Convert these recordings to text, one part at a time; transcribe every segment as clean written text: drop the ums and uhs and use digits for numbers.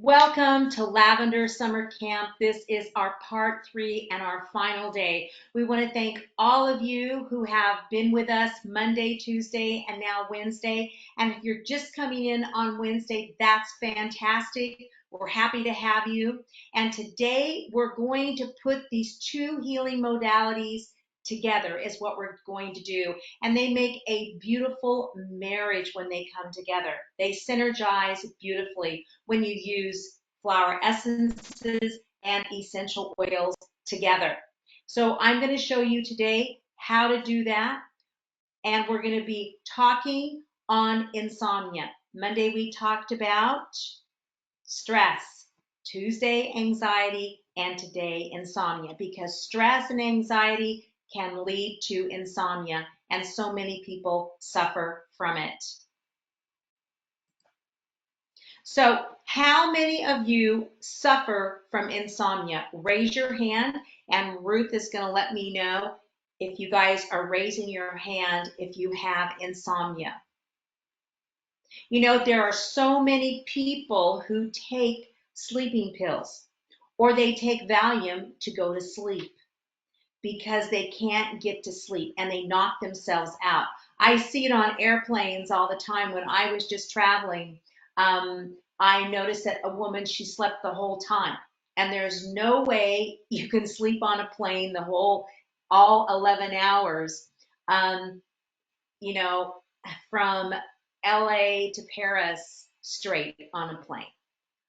Welcome to Lavender Summer Camp. This is our part 3 and our final day. We want to thank all of you who have been with us Monday, Tuesday, and now Wednesday. And if you're just coming in on Wednesday, that's fantastic. We're happy to have you. And today we're going to put these two healing modalities together is what we're going to do. And they make a beautiful marriage when they come together. They synergize beautifully when you use flower essences and essential oils together. So I'm going to show you today how to do that. And we're going to be talking on insomnia. Monday we talked about stress, Tuesday anxiety, and today insomnia, because stress and anxiety can lead to insomnia, and so many people suffer from it. So, how many of you suffer from insomnia? Raise your hand, and Ruth is going to let me know if you guys are raising your hand if you have insomnia. You know, there are so many people who take sleeping pills or they take Valium to go to sleep because they can't get to sleep and they knock themselves out. I see it on airplanes all the time. When I was just traveling, I noticed that a woman, she slept the whole time. And there's no way you can sleep on a plane all 11 hours, you know, from LA to Paris straight on a plane.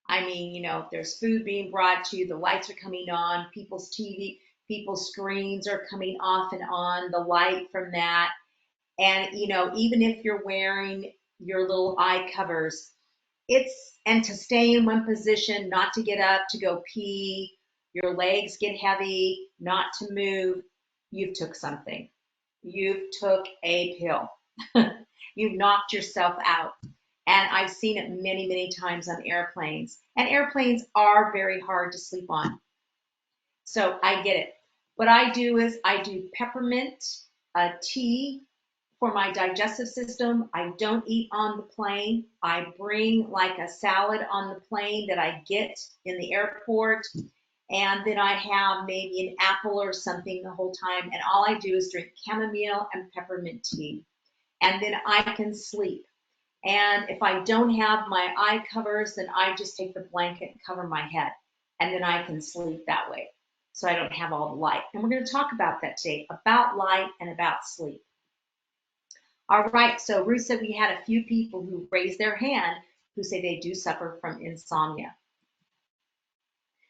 I mean, you know, there's food being brought to you, the lights are coming on, people's screens are coming off and on, the light from that. And, you know, even if you're wearing your little eye covers, and to stay in one position, not to get up to go pee, your legs get heavy, not to move, you've took something. You've took a pill. You've knocked yourself out. And I've seen it many, many times on airplanes. And airplanes are very hard to sleep on. So I get it. What I do is I do peppermint tea for my digestive system. I don't eat on the plane. I bring like a salad on the plane that I get in the airport. And then I have maybe an apple or something the whole time. And all I do is drink chamomile and peppermint tea. And then I can sleep. And if I don't have my eye covers, then I just take the blanket and cover my head. And then I can sleep that way. So I don't have all the light. And we're going to talk about that today, about light and about sleep. All right, so Ruth said we had a few people who raised their hand who say they do suffer from insomnia.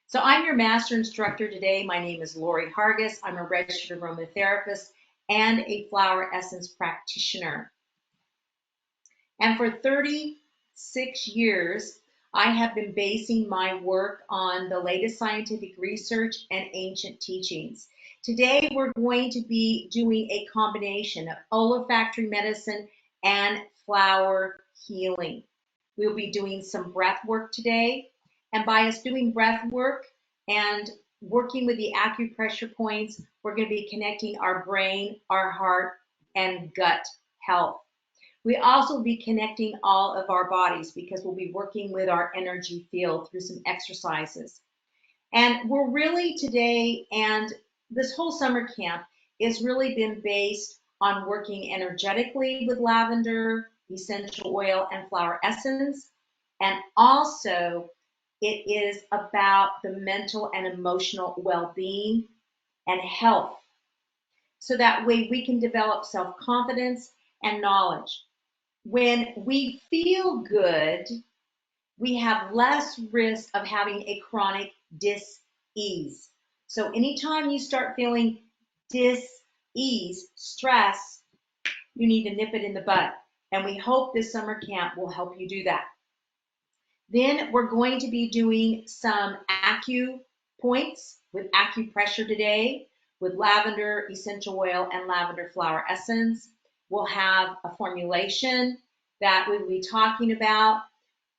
So I'm your master instructor today. My name is Lori Hargis. I'm a registered aromatherapist and a flower essence practitioner. And for 36 years, I have been basing my work on the latest scientific research and ancient teachings. Today, we're going to be doing a combination of olfactory medicine and flower healing. We'll be doing some breath work today. And by us doing breath work and working with the acupressure points, we're going to be connecting our brain, our heart, and gut health. We also will be connecting all of our bodies because we'll be working with our energy field through some exercises. And we're really today, and this whole summer camp has really been based on working energetically with lavender, essential oil, and flower essence. And also, it is about the mental and emotional well-being and health. So that way we can develop self-confidence and knowledge. When we feel good, we have less risk of having a chronic dis-ease. So anytime you start feeling dis-ease, stress, you need to nip it in the bud. And we hope this summer camp will help you do that. Then we're going to be doing some points with acupressure today with lavender essential oil and lavender flower essence. We'll have a formulation that we will be talking about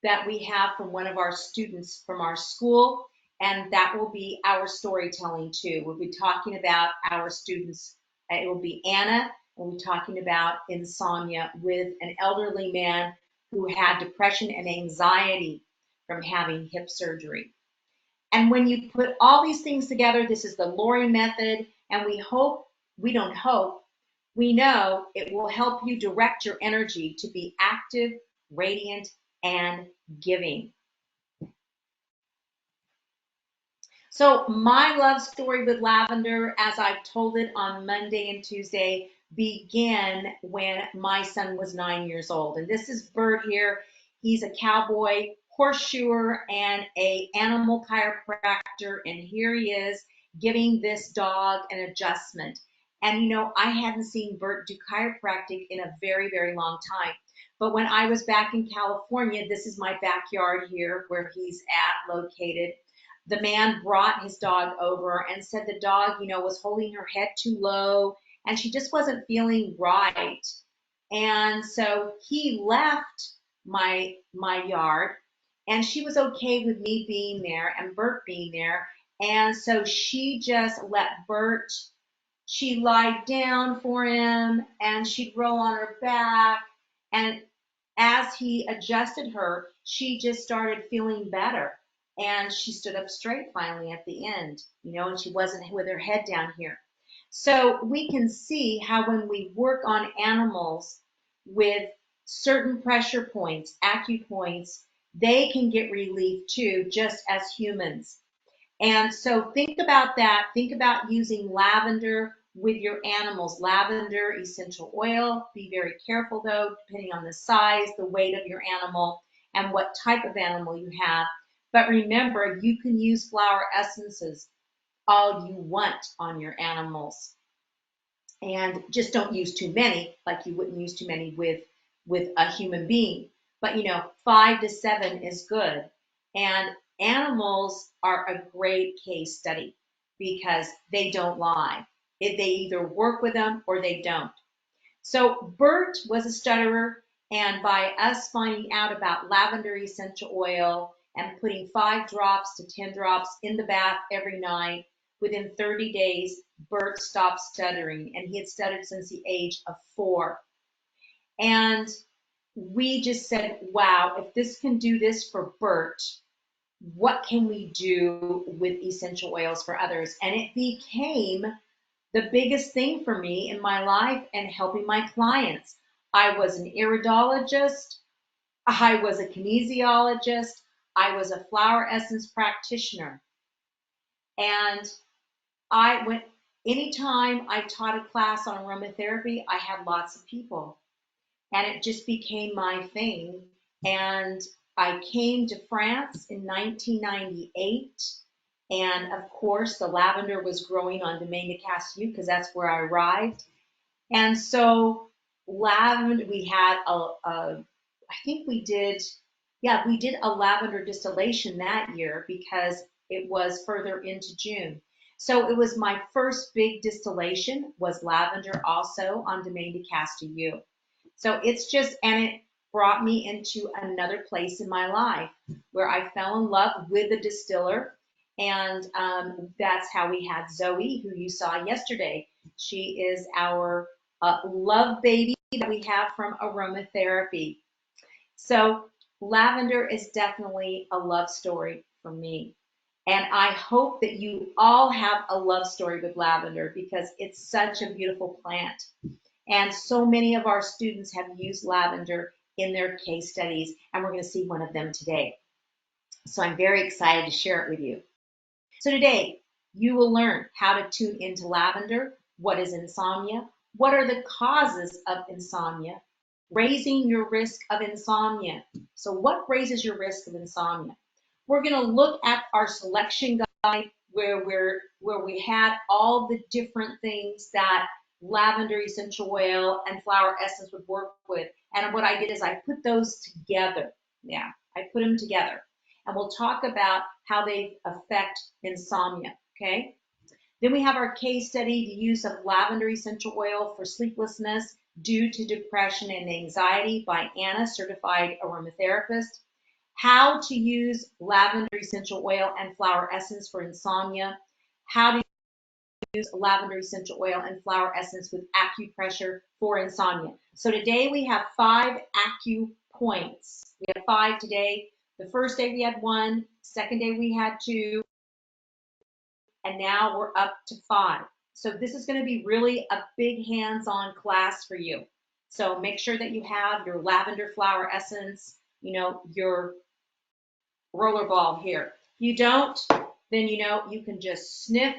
that we have from one of our students from our school, and that will be our storytelling too. We'll be talking about our students. It will be Anna, and we'll be talking about insomnia with an elderly man who had depression and anxiety from having hip surgery. And when you put all these things together, this is the Lori method, and we don't hope, we know it will help you direct your energy to be active, radiant, and giving. So my love story with lavender, as I've told it on Monday and Tuesday, began when my son was 9 years old. And this is Bert here. He's a cowboy, horseshoer, and a animal chiropractor. And here he is giving this dog an adjustment. And you know, I hadn't seen Bert do chiropractic in a very, very long time. But when I was back in California, this is my backyard here where he's at located. The man brought his dog over and said the dog, you know, was holding her head too low and she just wasn't feeling right. And so he left my yard and she was okay with me being there and Bert being there. And so she just let Bert, she lied down for him and she'd roll on her back. And as he adjusted her, she just started feeling better. And she stood up straight finally at the end, you know, and she wasn't with her head down here. So we can see how when we work on animals with certain pressure points, acupoints, they can get relief too, just as humans. And so think about that. Think about using lavender with your animals. Lavender essential oil. Be very careful though, depending on the size, the weight of your animal, and what type of animal you have. But remember, you can use flower essences all you want on your animals. And just don't use too many, like you wouldn't use too many with a human being. But you know, 5 to 7 is good. And animals are a great case study because they don't lie. They either work with them or they don't. So Bert was a stutterer, and by us finding out about lavender essential oil and putting 5 drops to 10 drops in the bath every night, within 30 days, Bert stopped stuttering, and he had stuttered since the age of 4. And we just said, wow, if this can do this for Bert, what can we do with essential oils for others? And it became the biggest thing for me in my life and helping my clients. I was an iridologist, I was a kinesiologist, I was a flower essence practitioner. And I went, anytime I taught a class on aromatherapy, I had lots of people. And it just became my thing. And I came to France in 1998. And of course, the lavender was growing on Domaine de Castellou because that's where I arrived. And so lavender, we had I think we did, yeah, we did a lavender distillation that year because it was further into June. So it was my first big distillation was lavender also on Domaine de Castellou. So it's just, and it brought me into another place in my life where I fell in love with the distiller. And that's how we had Zoe, who you saw yesterday. She is our love baby that we have from aromatherapy. So lavender is definitely a love story for me. And I hope that you all have a love story with lavender because it's such a beautiful plant. And so many of our students have used lavender in their case studies, and we're going to see one of them today. So I'm very excited to share it with you. So today, you will learn how to tune into lavender, what is insomnia, what are the causes of insomnia, raising your risk of insomnia. So what raises your risk of insomnia? We're going to look at our selection guide where we had all the different things that lavender essential oil and flower essence would work with. And what I did is I put those together. Yeah, I put them together. And we'll talk about how they affect insomnia, okay? Then we have our case study, the use of lavender essential oil for sleeplessness due to depression and anxiety by Anna, certified aromatherapist. How to use lavender essential oil and flower essence for insomnia. How to use lavender essential oil and flower essence with acupressure for insomnia. So today we have 5 acupoints. We have 5 today. The first day we had 1, second day we had 2, and now we're up to 5. So this is going to be really a big hands-on class for you. So make sure that you have your lavender flower essence, your roller ball here. If you don't, then you can just sniff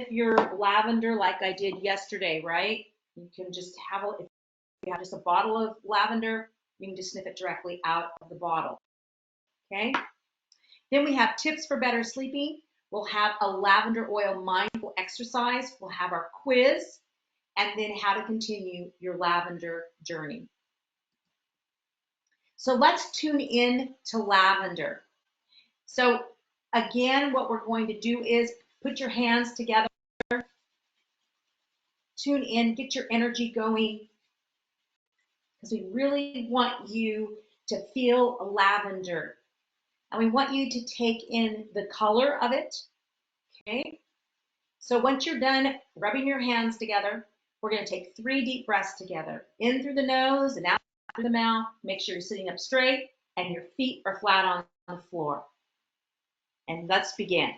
your lavender like I did yesterday, right? You can just if you have just a bottle of lavender, you can just sniff it directly out of the bottle. Okay? Then we have tips for better sleeping. We'll have a lavender oil mindful exercise. We'll have our quiz, and then how to continue your lavender journey. So let's tune in to lavender. So again, what we're going to do is put your hands together, tune in, get your energy going, because we really want you to feel lavender. And we want you to take in the color of it, okay? So once you're done rubbing your hands together, we're going to take 3 deep breaths together. In through the nose and out through the mouth. Make sure you're sitting up straight and your feet are flat on the floor. And let's begin.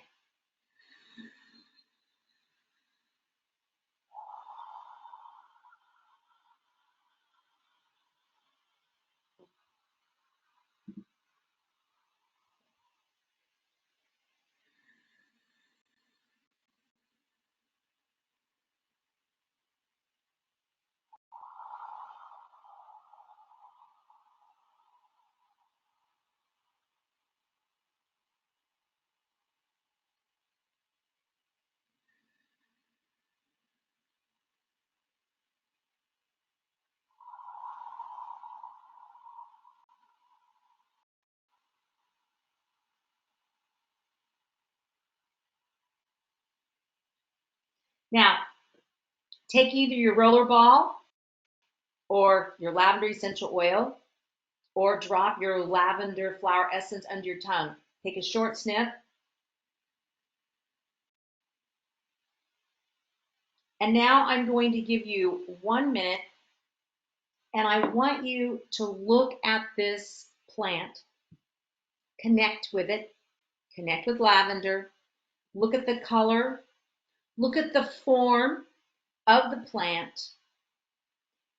Now, take either your roller ball or your lavender essential oil, or drop your lavender flower essence under your tongue. Take a short sniff. And now I'm going to give you 1 minute, and I want you to look at this plant, connect with it, connect with lavender, look at the color, look at the form of the plant,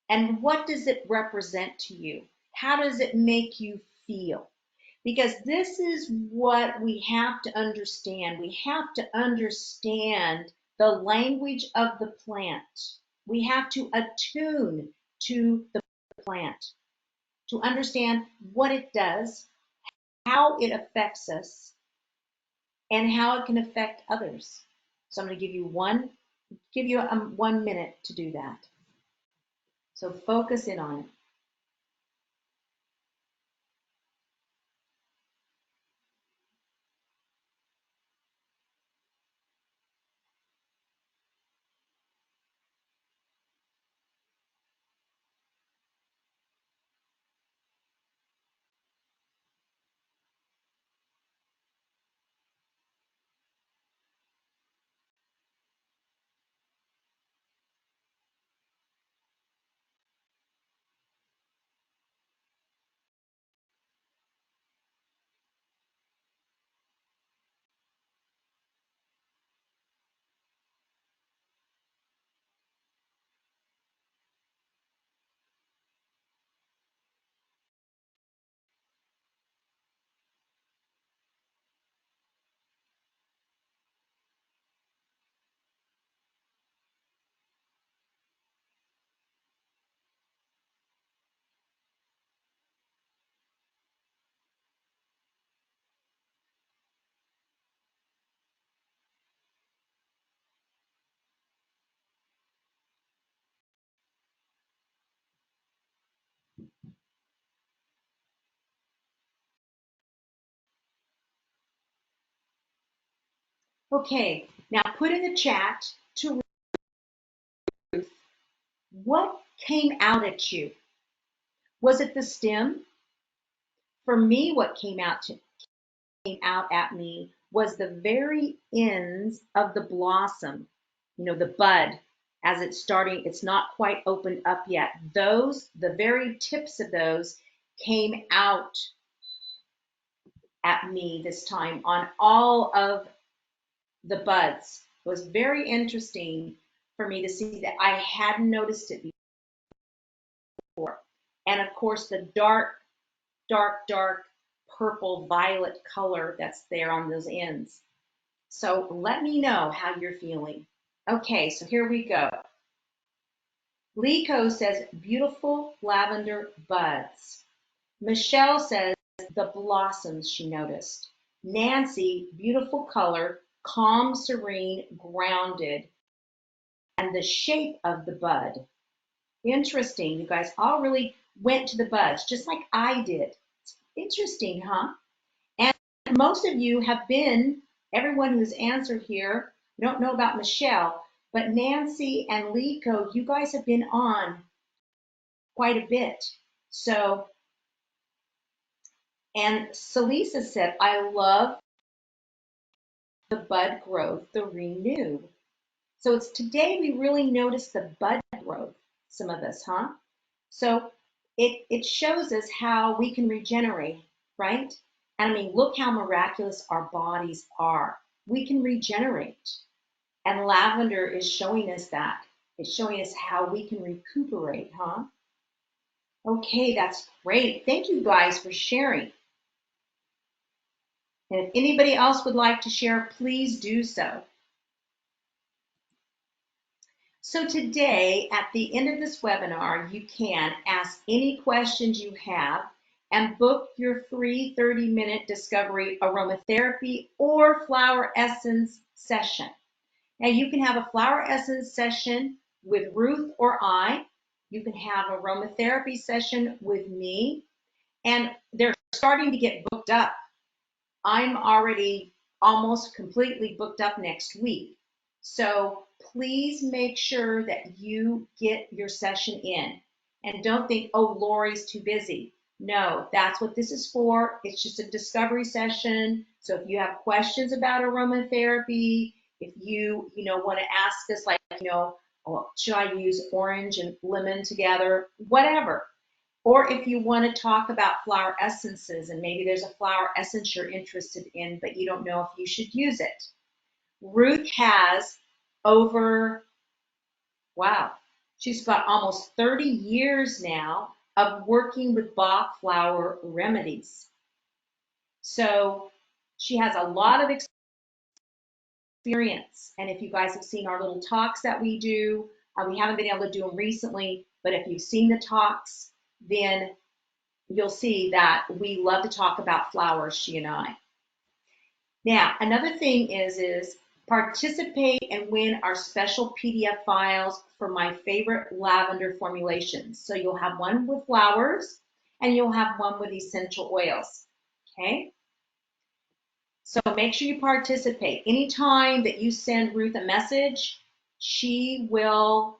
and what does it represent to you? How does it make you feel? Because this is what we have to understand. We have to understand the language of the plant. We have to attune to the plant to understand what it does, how it affects us, and how it can affect others. So I'm going to give you 1 minute to do that. So focus in on it. Okay, now put in the chat to Ruth, what came out at you? Was it the stem? For me, what came out at me was the very ends of the blossom, the bud as it's starting, it's not quite opened up yet. The very tips of those came out at me this time on all of the buds. It was very interesting for me to see that I hadn't noticed it before. And of course, the dark, dark, dark purple violet color that's there on those ends. So let me know how you're feeling. Okay, so here we go. Liko says, beautiful lavender buds. Michelle says, the blossoms she noticed. Nancy, beautiful color, calm, serene, grounded, and the shape of the bud. Interesting, you guys all really went to the buds, just like I did. Interesting, huh? And most of you have been, everyone who's answered here, we don't know about Michelle, but Nancy and Liko, you guys have been on quite a bit. So, and Celisa said, I love the bud growth, the renew. So it's today we really notice the bud growth, some of us, huh? So it shows us how we can regenerate, right? And I mean, look how miraculous our bodies are. We can regenerate. And lavender is showing us that. It's showing us how we can recuperate, huh? Okay, that's great. Thank you guys for sharing. And if anybody else would like to share, please do so. So today, at the end of this webinar, you can ask any questions you have and book your free 30-minute discovery aromatherapy or flower essence session. Now you can have a flower essence session with Ruth or I. You can have aromatherapy session with me, and they're starting to get booked up. I'm already almost completely booked up next week. So please make sure that you get your session in. And don't think, oh, Lori's too busy. No, that's what this is for. It's just a discovery session. So if you have questions about aromatherapy, if you want to ask us like, oh, should I use orange and lemon together, whatever. Or if you want to talk about flower essences and maybe there's a flower essence you're interested in, but you don't know if you should use it. Ruth has she's got almost 30 years now of working with Bach flower remedies. So she has a lot of experience. And if you guys have seen our little talks that we do, we haven't been able to do them recently, but if you've seen the talks, then you'll see that we love to talk about flowers, she and I. Now, another thing is participate and win our special PDF files for my favorite lavender formulations. So you'll have one with flowers and you'll have one with essential oils, okay? So make sure you participate. Anytime that you send Ruth a message, she will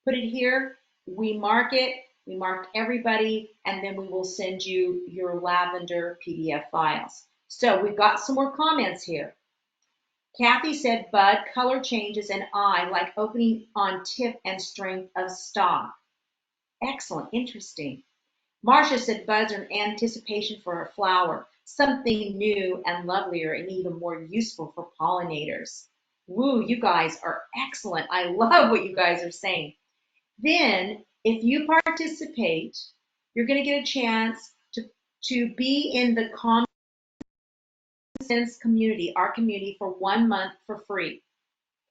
put it here. We mark it. We mark everybody, and then we will send you your lavender PDF files. So we've got some more comments here. Kathy said, bud, color changes, and I like opening on tip and strength of stalk. Excellent, interesting. Marcia said, buds are an anticipation for a flower, something new and lovelier and even more useful for pollinators. Woo, you guys are excellent. I love what you guys are saying. Then, if you participate, you're going to get a chance to be in the Common Sense community, our community, for 1 month for free.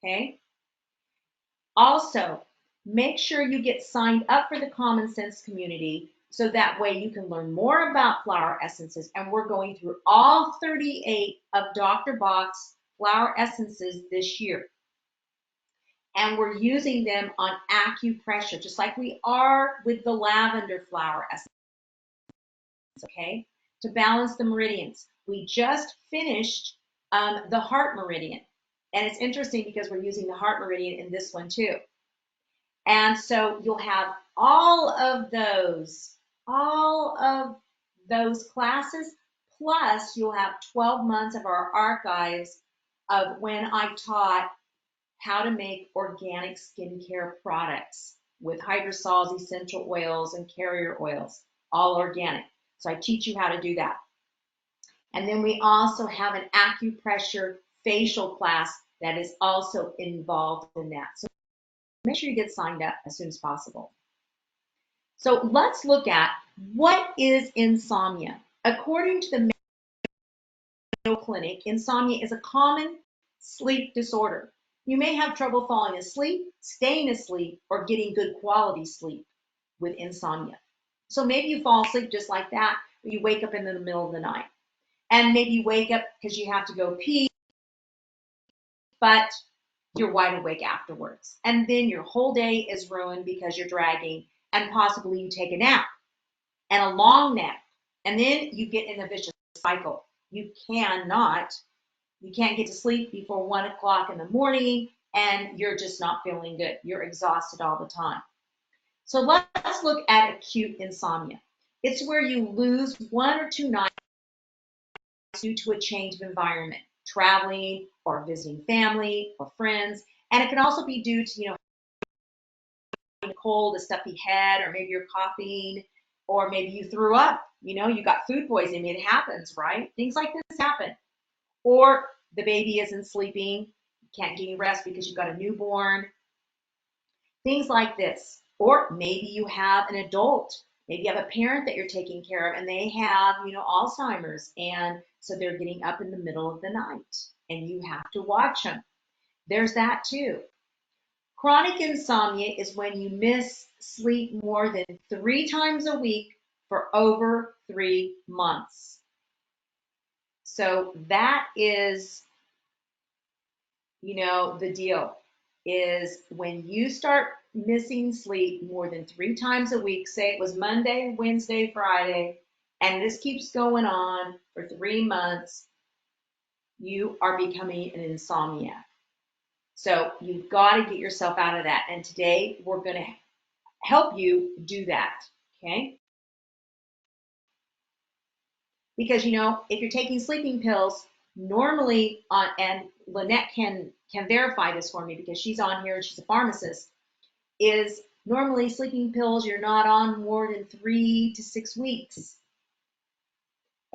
Okay? Also, make sure you get signed up for the Common Sense community so that way you can learn more about flower essences. And we're going through all 38 of Dr. Bach's flower essences this year. And we're using them on acupressure, just like we are with the lavender flower essence, okay, to balance the meridians. We just finished the heart meridian. And it's interesting because we're using the heart meridian in this one too. And so you'll have all of those classes, plus you'll have 12 months of our archives of when I taught how to make organic skincare products with hydrosols, essential oils, and carrier oils, all organic. So I teach you how to do that. And then we also have an acupressure facial class that is also involved in that. So make sure you get signed up as soon as possible. So let's look at what is insomnia. According to the Mayo Clinic, insomnia is a common sleep disorder. You may have trouble falling asleep, staying asleep, or getting good quality sleep with insomnia. So maybe you fall asleep just like that, but you wake up in the middle of the night. And maybe you wake up because you have to go pee, but you're wide awake afterwards. And then your whole day is ruined because you're dragging, and possibly you take a nap and a long nap. And then you get in a vicious cycle. You can't get to sleep before 1 o'clock in the morning, and you're just not feeling good. You're exhausted all the time. So let's look at acute insomnia. It's where you lose 1 or 2 nights due to a change of environment, traveling or visiting family or friends. And it can also be due to, having a cold, a stuffy head, or maybe you're coughing, or maybe you threw up, you got food poisoning. It happens, right? Things like this happen. Or the baby isn't sleeping, you can't get any rest because you've got a newborn. Things like this. Or maybe you have an adult. Maybe you have a parent that you're taking care of and they have, Alzheimer's. And so they're getting up in the middle of the night and you have to watch them. There's that too. Chronic insomnia is when you miss sleep more than 3 times a week for over 3 months. So that is, the deal is when you start missing sleep more than 3 times a week, say it was Monday, Wednesday, Friday, and this keeps going on for 3 months, you are becoming an insomniac. So you've got to get yourself out of that. And today we're going to help you do that, okay? Because, if you're taking sleeping pills, normally, and Lynette can verify this for me because she's on here and she's a pharmacist, is normally sleeping pills you're not on more than 3 to 6 weeks.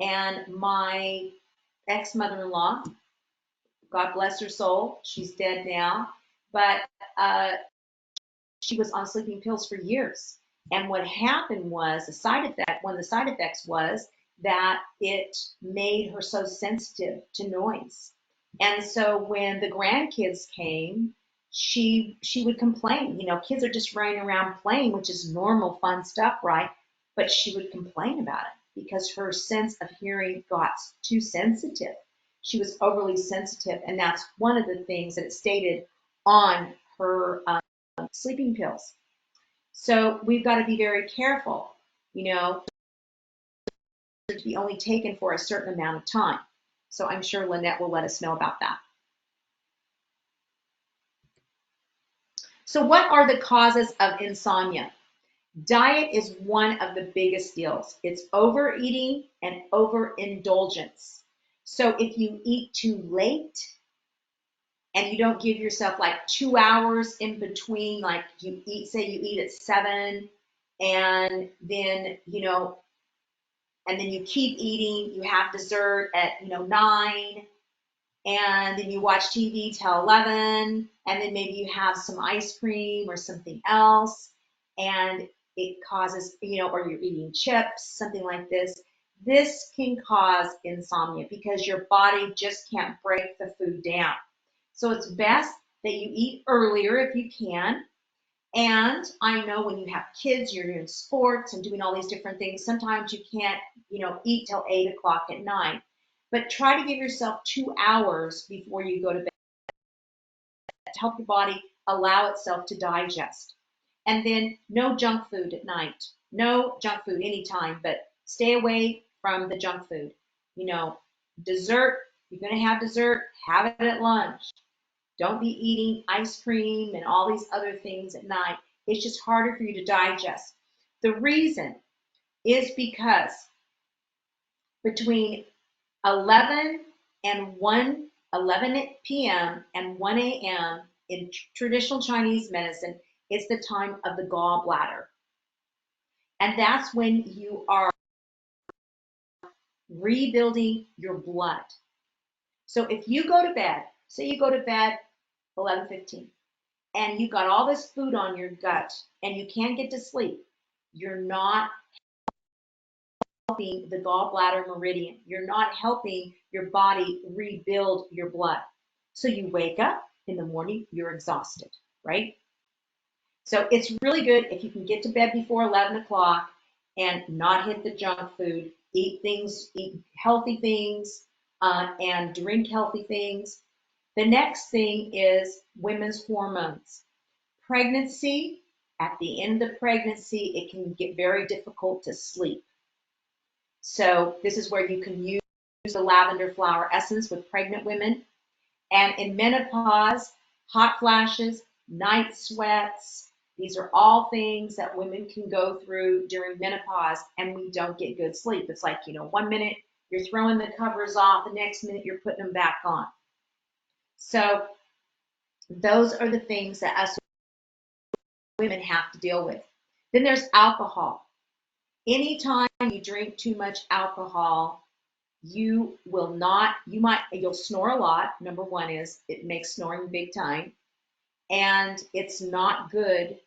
And my ex-mother-in-law, God bless her soul, she's dead now, but she was on sleeping pills for years. And what happened was one of the side effects was that it made her so sensitive to noise. And so when the grandkids came, she would complain. Kids are just running around playing, which is normal, fun stuff, right? But she would complain about it because her sense of hearing got too sensitive. She was overly sensitive, and that's one of the things that it stated on her sleeping pills. So we've got to be very careful, to be only taken for a certain amount of time. So I'm sure Lynette will let us know about that. So what are the causes of insomnia? Diet is one of the biggest deals. It's overeating and overindulgence. So if you eat too late and you don't give yourself like 2 hours in between, like you eat at 7 and then, and then you keep eating, you have dessert at, 9, and then you watch TV till 11, and then maybe you have some ice cream or something else, and it causes, or you're eating chips, something like this. This can cause insomnia because your body just can't break the food down. So it's best that you eat earlier if you can. And I know when you have kids, you're doing sports and doing all these different things, sometimes you can't, eat till 8 o'clock at night. But try to give yourself 2 hours before you go to bed to help your body allow itself to digest. And then no junk food at night. No junk food anytime, but stay away from the junk food. Dessert, you're going to have dessert, have it at lunch. Don't be eating ice cream and all these other things at night. It's just harder for you to digest. The reason is because between 11 p.m. and 1 a.m. in traditional Chinese medicine, it's the time of the gallbladder. And that's when you are rebuilding your blood. So if you go to bed, say you go to bed 11:15, and you got all this food on your gut and you can't get to sleep, you're not helping the gallbladder meridian. You're not helping your body rebuild your blood. So you wake up in the morning, you're exhausted, right? So it's really good if you can get to bed before 11 o'clock and not hit the junk food, eat healthy things, and drink healthy things. The next thing is women's hormones. Pregnancy, at the end of the pregnancy, it can get very difficult to sleep. So this is where you can use the lavender flower essence with pregnant women. And in menopause, hot flashes, night sweats, these are all things that women can go through during menopause, and we don't get good sleep. It's like, 1 minute you're throwing the covers off, the next minute you're putting them back on. So those are the things that us women have to deal with. Then there's alcohol. Anytime you drink too much alcohol, you'll snore a lot. Number one is it makes snoring big time. And it's not good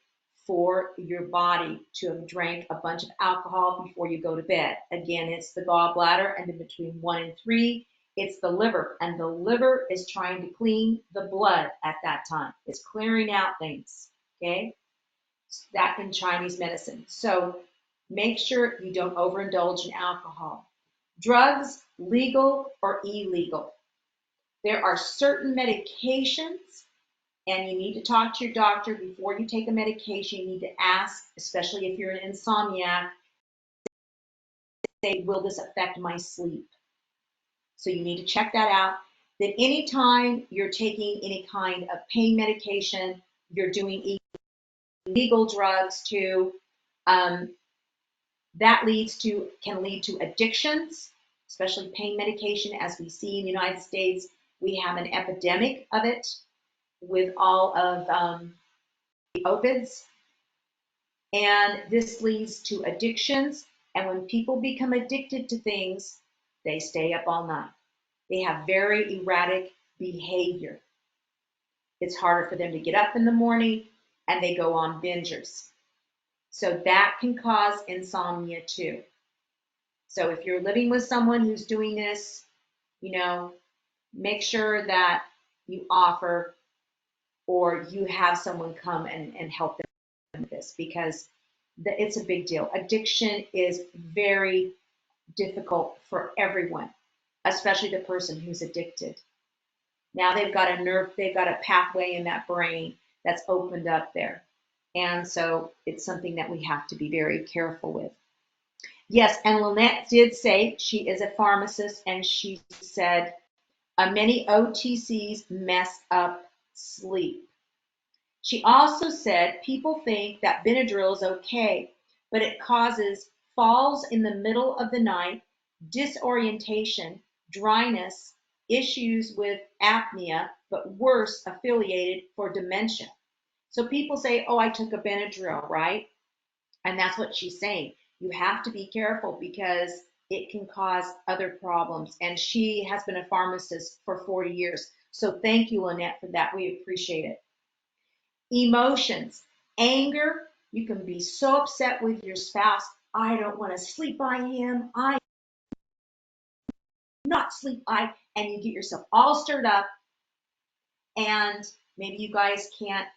for your body to have drank a bunch of alcohol before you go to bed. Again, it's the gallbladder, and then between 1 and 3, it's the liver. And the liver is trying to clean the blood at that time. It's clearing out things, okay? That in Chinese medicine. So make sure you don't overindulge in alcohol. Drugs, legal or illegal. There are certain medications, and you need to talk to your doctor before you take a medication. You need to ask, especially if you're an insomniac, say, will this affect my sleep? So you need to check that out. Then anytime you're taking any kind of pain medication, you're doing illegal drugs too, that can lead to addictions, especially pain medication. As we see in the United States, we have an epidemic of it with all of the opiates. And this leads to addictions. And when people become addicted to things, they stay up all night. They have very erratic behavior. It's harder for them to get up in the morning, and they go on bingers. So that can cause insomnia too. So if you're living with someone who's doing this, make sure that you offer or you have someone come and help them with this, because it's a big deal. Addiction is very difficult for everyone, especially the person who's addicted. Now they've got a pathway in that brain that's opened up there. And so it's something that we have to be very careful with. Yes, and Lynette did say she is a pharmacist, and she said many OTCs mess up sleep. She also said people think that Benadryl is okay, but it causes falls in the middle of the night, disorientation, dryness, issues with apnea, but worse, affiliated for dementia. So people say, oh, I took a Benadryl, right? And that's what she's saying. You have to be careful because it can cause other problems. And she has been a pharmacist for 40 years. So thank you, Lynette, for that. We appreciate it. Emotions, anger. You can be so upset with your spouse. I don't want to sleep by him. I not sleep by, and you get yourself all stirred up, and maybe you guys can't,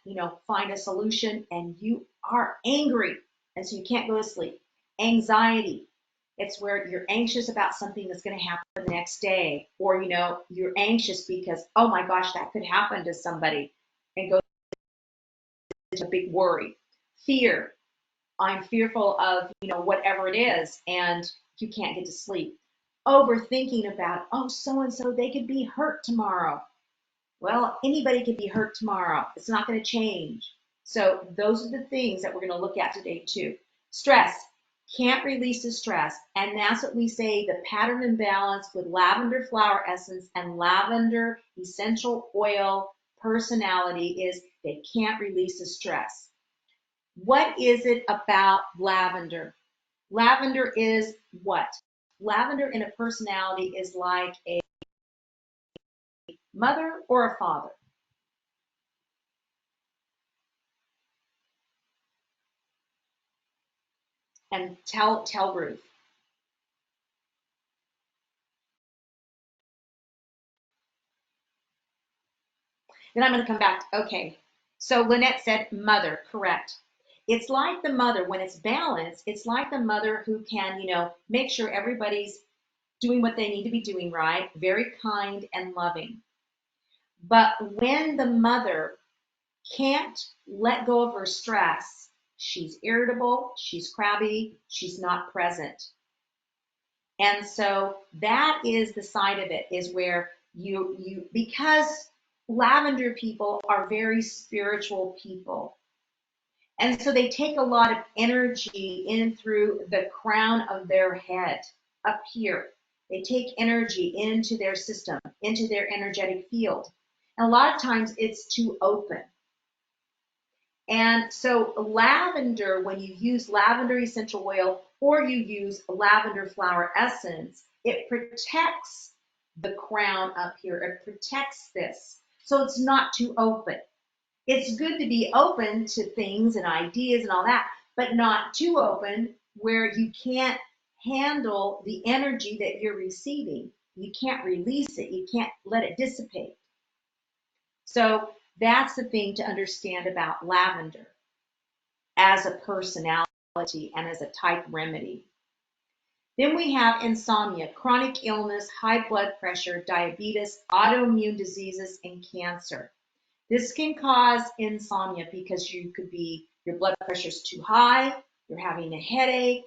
find a solution, and you are angry, and so you can't go to sleep. Anxiety. It's where you're anxious about something that's going to happen the next day, or you're anxious because, oh my gosh, that could happen to somebody, and go into a big worry. Fear. I'm fearful of, whatever it is, and you can't get to sleep. Overthinking about, oh, so and so, they could be hurt tomorrow. Well, anybody could be hurt tomorrow. It's not going to change. So those are the things that we're going to look at today too. Stress. Can't release the stress. And that's what we say the pattern imbalance with lavender flower essence and lavender essential oil personality is they can't release the stress. What is it about lavender? Lavender is what? lavender in a personality is like a mother or a father. And tell Ruth. Then I'm going to come back. Okay. So Lynette said mother, correct. It's like the mother, when it's balanced, it's like the mother who can, make sure everybody's doing what they need to be doing right, very kind and loving. But when the mother can't let go of her stress, she's irritable, she's crabby, she's not present. And so that is the side of it, is where because lavender people are very spiritual people. And so they take a lot of energy in through the crown of their head up here. They take energy into their system, into their energetic field. And a lot of times it's too open. And so lavender, when you use lavender essential oil or you use lavender flower essence, it protects the crown up here. It protects this. So it's not too open. It's good to be open to things and ideas and all that, but not too open where you can't handle the energy that you're receiving. You can't release it. You can't let it dissipate. So that's the thing to understand about lavender as a personality and as a type remedy. Then we have insomnia, chronic illness, high blood pressure, diabetes, autoimmune diseases, and cancer. This can cause insomnia because your blood pressure is too high, you're having a headache,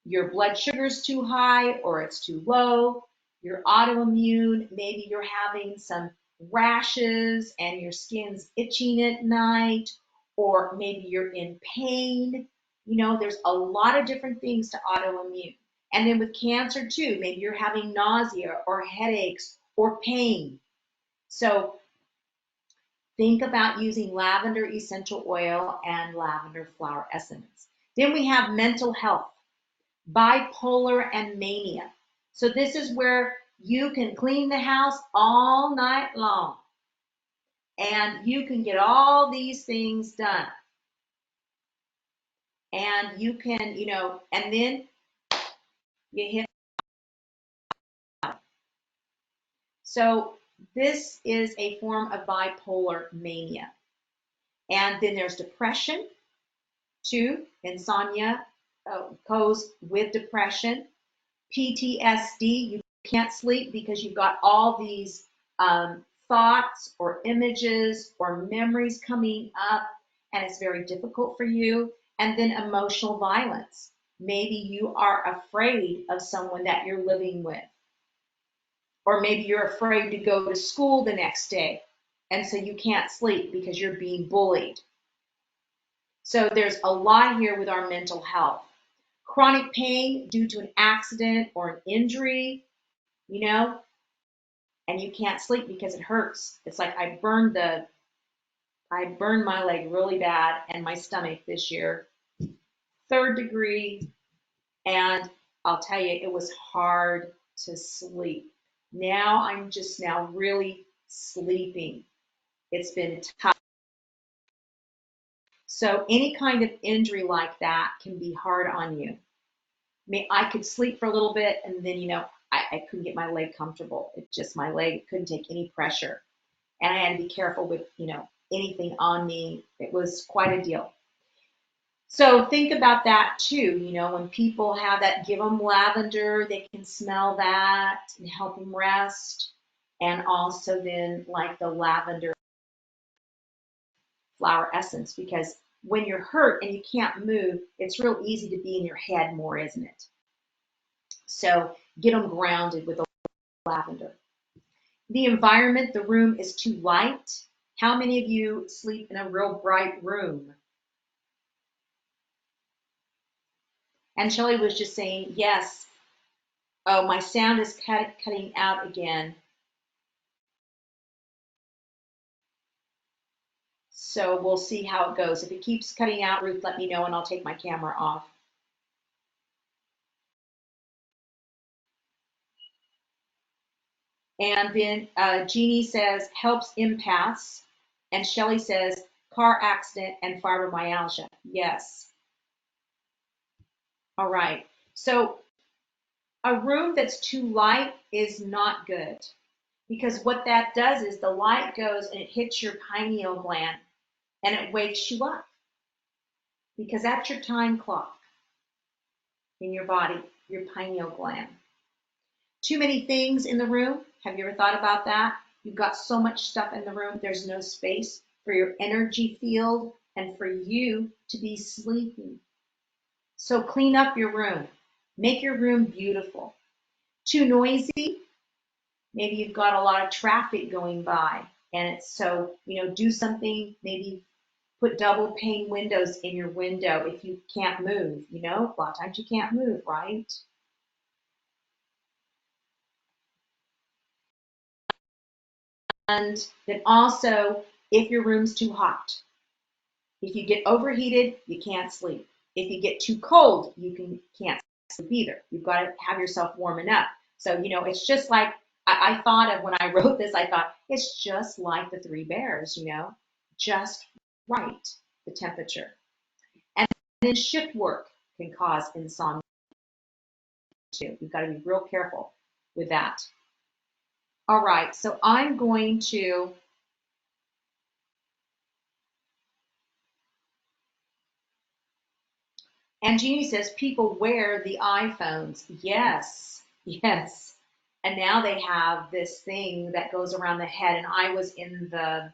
your blood sugar is too high or it's too low, you're autoimmune, maybe you're having some rashes and your skin's itching at night, or maybe you're in pain. There's a lot of different things to autoimmune. And then with cancer too, maybe you're having nausea or headaches or pain. So think about using lavender essential oil and lavender flower essence. Then we have mental health, bipolar and mania. So this is where you can clean the house all night long and you can get all these things done. And you can, and then you hit. So this is a form of bipolar mania. And then there's depression too. Insomnia goes with depression. PTSD, you can't sleep because you've got all these thoughts or images or memories coming up, and it's very difficult for you. And then emotional violence. Maybe you are afraid of someone that you're living with. Or maybe you're afraid to go to school the next day, and so you can't sleep because you're being bullied. So there's a lot here with our mental health. Chronic pain due to an accident or an injury, and you can't sleep because it hurts. It's like I burned my leg really bad and my stomach this year, 3rd degree, and I'll tell you, it was hard to sleep. Now I'm just now really sleeping. It's been tough. So any kind of injury like that can be hard on you. I could sleep for a little bit and then, I couldn't get my leg comfortable. It just, my leg couldn't take any pressure. And I had to be careful with, anything on me. It was quite a deal. So think about that too. When people have that, give them lavender, they can smell that and help them rest. And also then like the lavender flower essence, because when you're hurt and you can't move, it's real easy to be in your head more, isn't it? So get them grounded with the lavender. The environment, the room is too light. How many of you sleep in a real bright room? And Shelley was just saying, yes. Oh, my sound is cutting out again. So we'll see how it goes. If it keeps cutting out, Ruth, let me know and I'll take my camera off. And then Jeannie says helps empaths. And Shelly says car accident and fibromyalgia. Yes. All right. So a room that's too light is not good because what that does is the light goes and it hits your pineal gland and it wakes you up because that's your time clock in your body, your pineal gland. Too many things in the room. Have you ever thought about that? You've got so much stuff in the room. There's no space for your energy field and for you to be sleepy. So clean up your room. Make your room beautiful. Too noisy. Maybe you've got a lot of traffic going by and it's so, do something, maybe put double pane windows in your window if you can't move, a lot of times you can't move, right? And then also, if your room's too hot, if you get overheated, you can't sleep. If you get too cold, you can't sleep either. You've got to have yourself warming up. So, it's just like, I thought of when I wrote this, I thought, it's just like the Three Bears, just right, the temperature. And then shift work can cause insomnia too. You've got to be real careful with that. All right, so I'm going to and Jeannie says people wear the iPhones. Yes, yes. And now they have this thing that goes around the head. And I was in the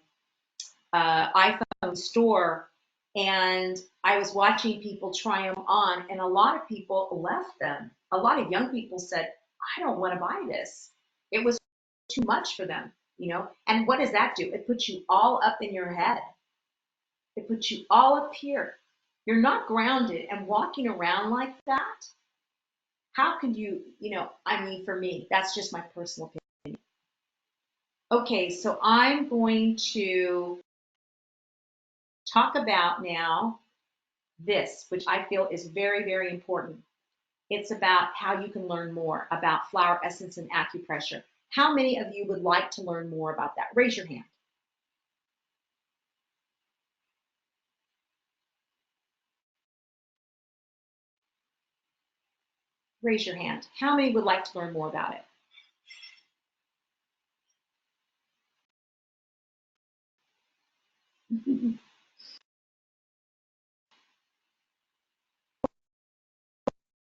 iPhone store and I was watching people try them on, and a lot of people left them. A lot of young people said, I don't want to buy this. It was too much for them, And what does that do? It puts you all up in your head. It puts you all up here. You're not grounded and walking around like that. How could you, for me, that's just my personal opinion. Okay, so I'm going to talk about now this, which I feel is very, very important. It's about how you can learn more about flower essence and acupressure. How many of you would like to learn more about that? Raise your hand. Raise your hand. How many would like to learn more about it?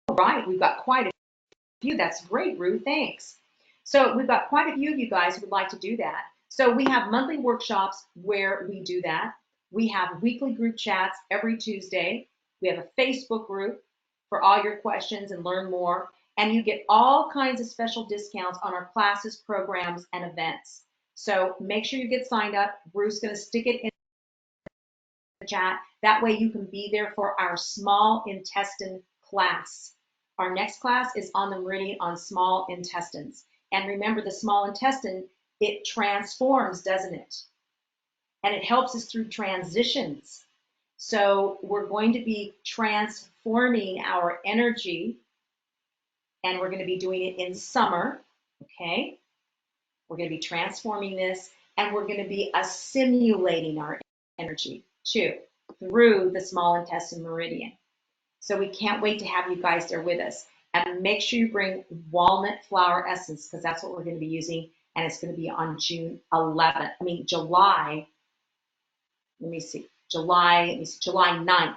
All right, we've got quite a few. That's great, Ruth. Thanks. So we've got quite a few of you guys who would like to do that. So we have monthly workshops where we do that. We have weekly group chats every Tuesday. We have a Facebook group for all your questions and learn more. And you get all kinds of special discounts on our classes, programs, and events. So make sure you get signed up. Bruce's going to stick it in the chat. That way you can be there for our small intestine class. Our next class is on the meridian on small intestines. And remember, the small intestine, it transforms, doesn't it? And it helps us through transitions. So we're going to be transforming our energy, and we're going to be doing it in summer, okay? We're going to be transforming this, and we're going to be assimilating our energy too through the small intestine meridian. So we can't wait to have you guys there with us. And make sure you bring walnut flower essence because that's what we're going to be using. And it's going to be on July 9th.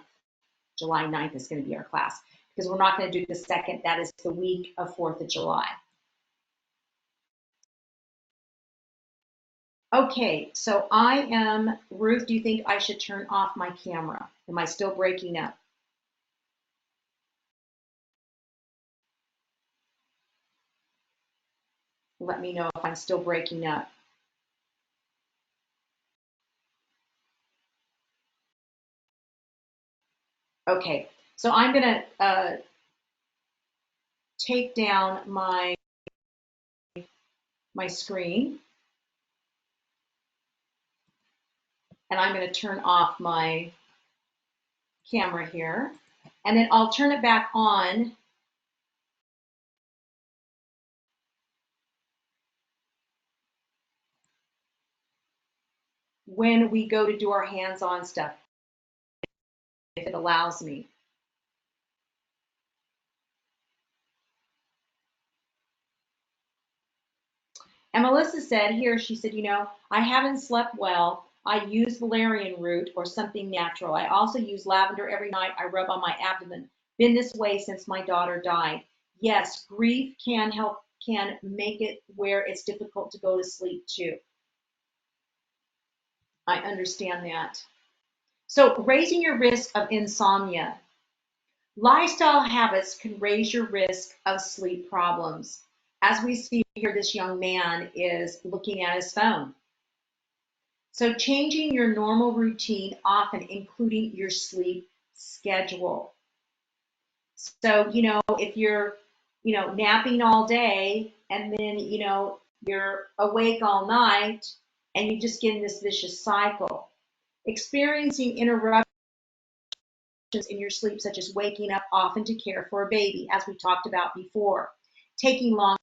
July 9th is going to be our class because we're not going to do the second. That is the week of 4th of July. Okay, so Ruth, do you think I should turn off my camera? Am I still breaking up? Let me know if I'm still breaking up. Okay, so I'm going to take down my screen, and I'm going to turn off my camera here, and then I'll turn it back on when we go to do our hands-on stuff, if it allows me. And Melissa said here, she said, I haven't slept well. I use valerian root or something natural. I also use lavender every night. I rub on my abdomen. Been this way since my daughter died. Yes, grief can make it where it's difficult to go to sleep too. I understand that. So raising your risk of insomnia. Lifestyle habits can raise your risk of sleep problems. As we see here, this young man is looking at his phone. So changing your normal routine often, including your sleep schedule. So, if you're, napping all day and then, you're awake all night and you just get in this vicious cycle. Experiencing interruptions in your sleep, such as waking up often to care for a baby, as we talked about before, taking long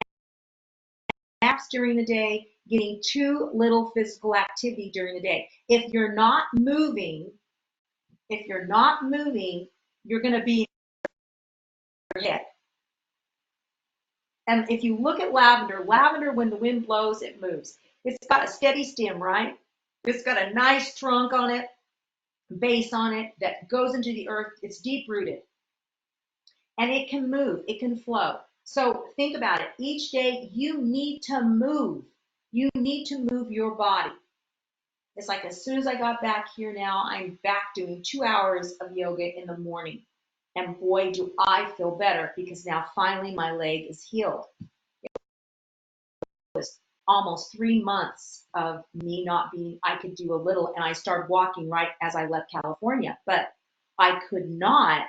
naps during the day, getting too little physical activity during the day. If you're not moving, you're going to be in your head. And if you look at lavender, when the wind blows, it moves. It's got a steady stem, right? It's got a nice trunk on it, base on it that goes into the earth. It's deep rooted. And it can move, it can flow. So think about it. Each day you need to move. You need to move your body. It's like as soon as I got back here now, I'm back doing 2 hours of yoga in the morning. And boy, do I feel better because now finally my leg is healed. It was almost 3 months of me not being, I could do a little, and I started walking right as I left California, but I could not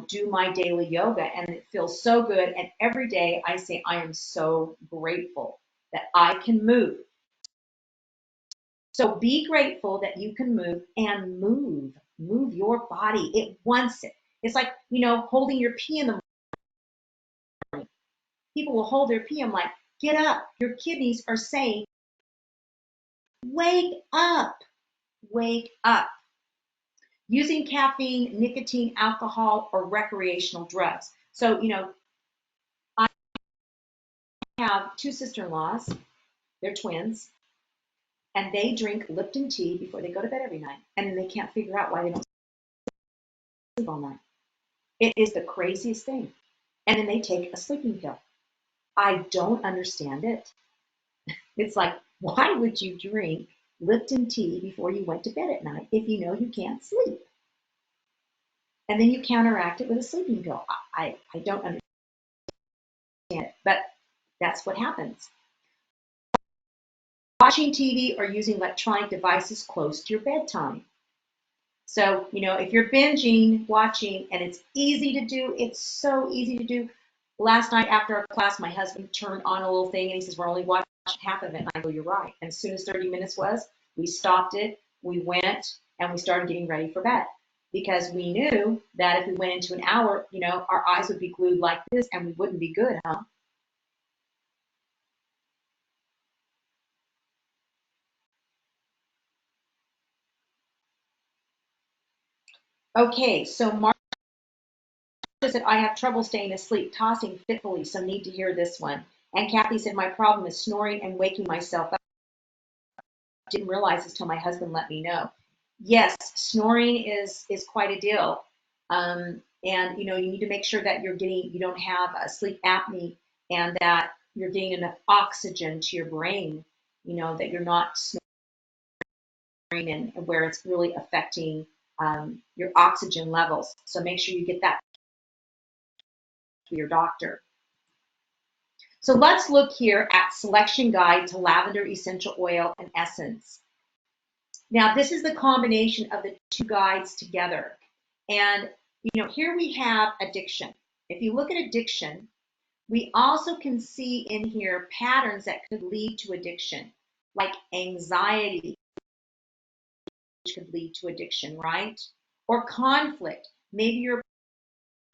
do my daily yoga, and it feels so good. And every day I say, I am so grateful that I can move. So be grateful that you can move and move your body. It wants it. It's like, holding your pee in the morning. People will hold their pee. I'm like, get up. Your kidneys are saying, wake up, wake up. Using caffeine, nicotine, alcohol, or recreational drugs. So, I have 2 sister-in-laws, they're twins, and they drink Lipton tea before they go to bed every night. And they can't figure out why they don't sleep all night. It is the craziest thing. And then they take a sleeping pill. I don't understand it. It's like, why would you drink Lipton tea before you went to bed at night if you know you can't sleep? And then you counteract it with a sleeping pill. I don't understand it, but that's what happens. Watching TV or using electronic devices close to your bedtime. So, if you're binging, watching, and it's easy to do, it's so easy to do. Last night after our class, my husband turned on a little thing and he says, we're only watching half of it. And I go, you're right. And as soon as 30 minutes was, we stopped it, we went, and we started getting ready for bed. Because we knew that if we went into an hour, our eyes would be glued like this and we wouldn't be good, huh? Okay, so Mark said, I have trouble staying asleep, tossing fitfully, so need to hear this one. And Kathy said, my problem is snoring and waking myself up. Didn't realize this till my husband let me know. Yes, snoring is quite a deal. And you need to make sure that you don't have a sleep apnea and that you're getting enough oxygen to your brain, that you're not snoring and where it's really affecting your oxygen levels. So make sure you get that to your doctor. So let's look here at selection guide to lavender essential oil and essence. Now, this is the combination of the 2 guides together. And, here we have addiction. If you look at addiction, we also can see in here patterns that could lead to addiction, like anxiety, which could lead to addiction, right? Or conflict. Maybe you're a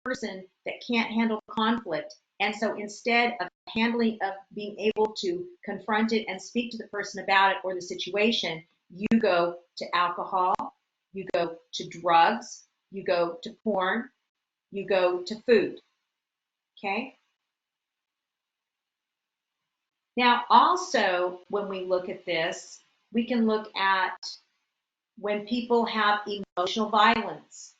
person that can't handle conflict And so instead of being able to confront it and speak to the person about it or the situation, you go to alcohol, you go to drugs, you go to porn, you go to food. Okay? Now, also, when we look at this, we can look at when people have emotional violence.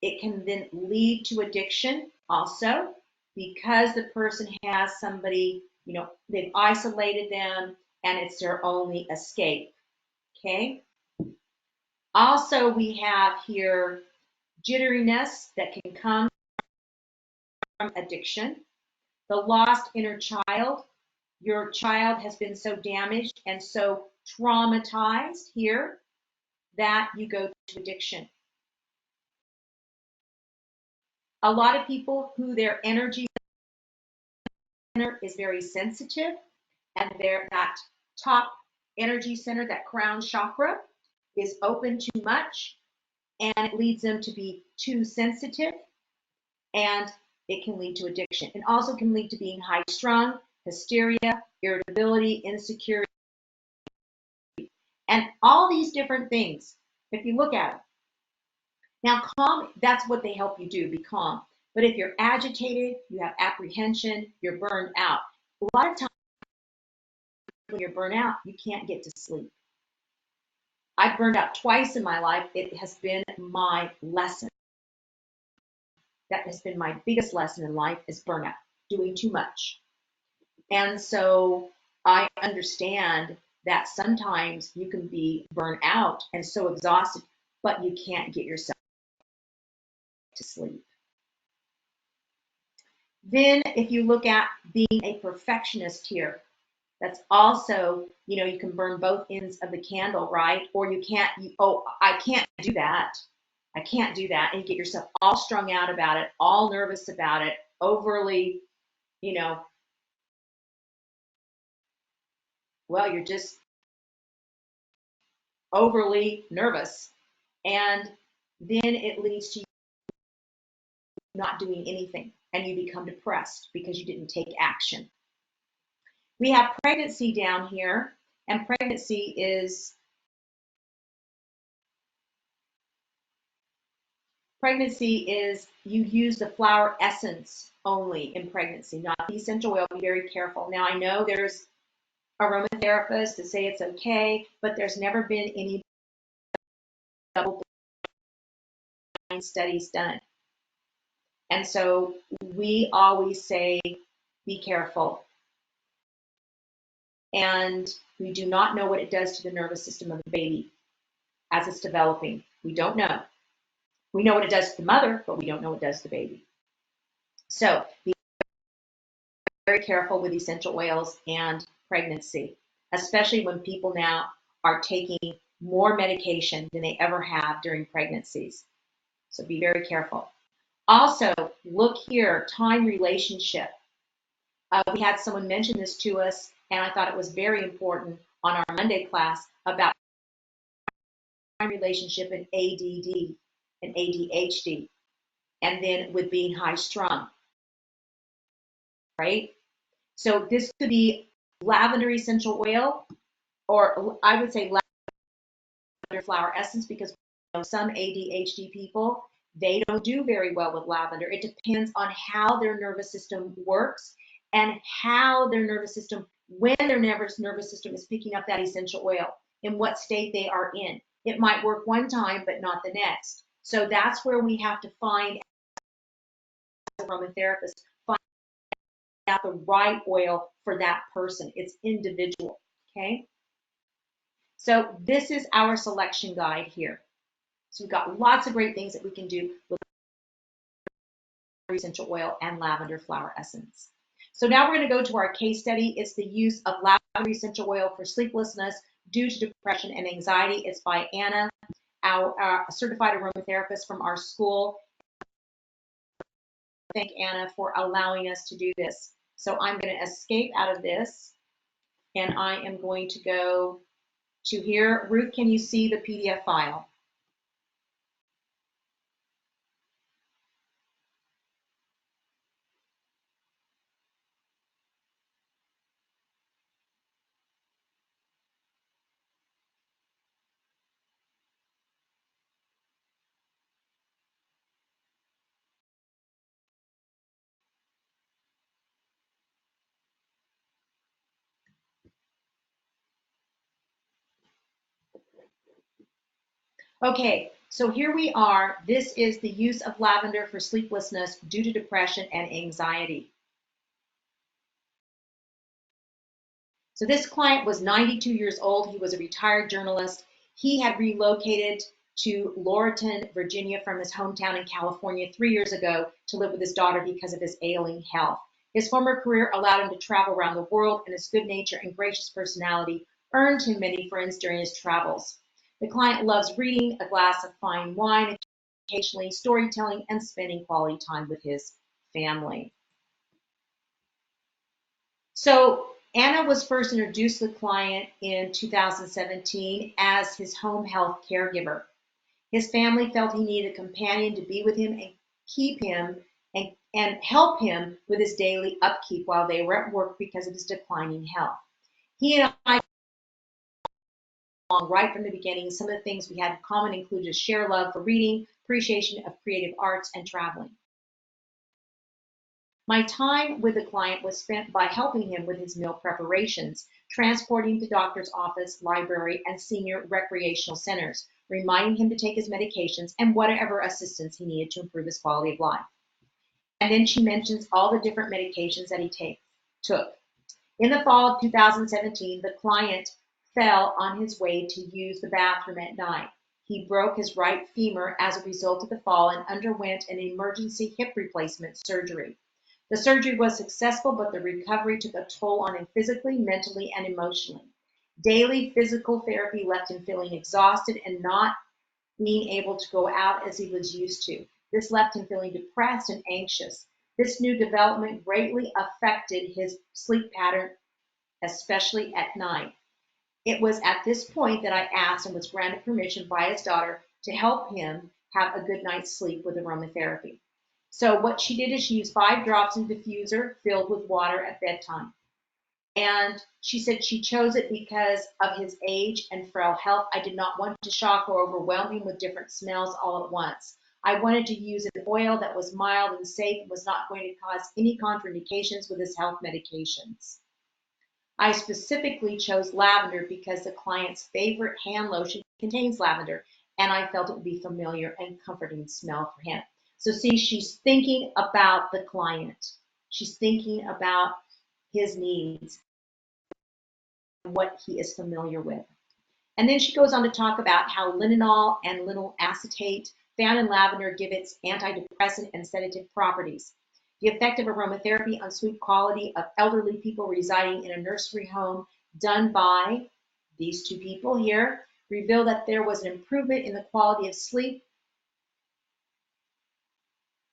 It can then lead to addiction also because the person has somebody, they've isolated them and it's their only escape. Okay? Also, we have here jitteriness that can come from addiction. The lost inner child. Your child has been so damaged and so traumatized here that you go to addiction. A lot of people who their energy center is very sensitive and that top energy center, that crown chakra, is open too much and it leads them to be too sensitive and it can lead to addiction. It also can lead to being high strung, hysteria, irritability, insecurity, and all these different things. If you look at them. Now, calm, that's what they help you do, be calm. But if you're agitated, you have apprehension, you're burned out. A lot of times when you're burnt out, you can't get to sleep. I've burned out twice in my life. It has been my lesson. That has been my biggest lesson in life is burnout, doing too much. And so I understand that sometimes you can be burnt out and so exhausted, but you can't get yourself to sleep. Then if you look at being a perfectionist here, that's also, you can burn both ends of the candle, right? Or you can't, I can't do that. I can't do that. And you get yourself all strung out about it, all nervous about it, overly, well, you're just overly nervous. And then it leads to you not doing anything and you become depressed because you didn't take action. We have pregnancy down here, and pregnancy is you use the flower essence only in pregnancy, not the essential oil. Be very careful. Now, I know there's aromatherapists that say it's okay, but there's never been any double-blind studies done. And so we always say, be careful. And we do not know what it does to the nervous system of the baby as it's developing. We don't know. We know what it does to the mother, but we don't know what it does to the baby. So be very careful with essential oils and pregnancy, especially when people now are taking more medication than they ever have during pregnancies. So be very careful. Also, look here, time relationship. We had someone mention this to us, and I thought it was very important on our Monday class about time relationship and ADD and ADHD, and then with being high strung, right? So this could be lavender essential oil, or I would say lavender flower essence, because some ADHD people, they don't do very well with lavender. It depends on how their nervous system works and how their nervous system, when their nervous system is picking up that essential oil, in what state they are in. It might work one time, but not the next. So that's where we have to find, as aromatherapist, find out the right oil for that person. It's individual, okay? So this is our selection guide here. So we've got lots of great things that we can do with essential oil and lavender flower essence. So now we're going to go to our case study. It's the use of lavender essential oil for sleeplessness due to depression and anxiety. It's by Anna, our certified aromatherapist from our school. Thank Anna for allowing us to do this. So I'm going to escape out of this, and I am going to go to here. Ruth, can you see the PDF file? Okay, so here we are. This is the use of lavender for sleeplessness due to depression and anxiety. So this client was 92 years old. He was a retired journalist. He had relocated to Laurelton, Virginia from his hometown in California 3 years ago to live with his daughter because of his ailing health. His former career allowed him to travel around the world, and his good nature and gracious personality earned him many friends during his travels. The client loves reading, a glass of fine wine, occasionally storytelling, and spending quality time with his family. So Anna was first introduced to the client in 2017 as his home health caregiver. His family felt he needed a companion to be with him and keep him and help him with his daily upkeep while they were at work because of his declining health. He and I, right from the beginning, some of the things we had in common included a shared love for reading, appreciation of creative arts, and traveling. My time with the client was spent by helping him with his meal preparations, transporting to doctor's office, library, and senior recreational centers, reminding him to take his medications and whatever assistance he needed to improve his quality of life. And then she mentions all the different medications that he took. In the fall of 2017, the client fell on his way to use the bathroom at night. He broke his right femur as a result of the fall and underwent an emergency hip replacement surgery. The surgery was successful, but the recovery took a toll on him physically, mentally, and emotionally. Daily physical therapy left him feeling exhausted and not being able to go out as he was used to. This left him feeling depressed and anxious. This new development greatly affected his sleep pattern, especially at night. It was at this point that I asked and was granted permission by his daughter to help him have a good night's sleep with aromatherapy. So what she did is she used 5 drops in a diffuser filled with water at bedtime. And she said she chose it because of his age and frail health. I did not want to shock or overwhelm him with different smells all at once. I wanted to use an oil that was mild and safe and was not going to cause any contraindications with his health medications. I specifically chose lavender because the client's favorite hand lotion contains lavender, and I felt it would be familiar and comforting smell for him. So see, she's thinking about the client. She's thinking about his needs and what he is familiar with. And then she goes on to talk about how linalool and linolyl acetate found in lavender give its antidepressant and sedative properties. The effect of aromatherapy on sleep quality of elderly people residing in a nursery home done by these two people here revealed that there was an improvement in the quality of sleep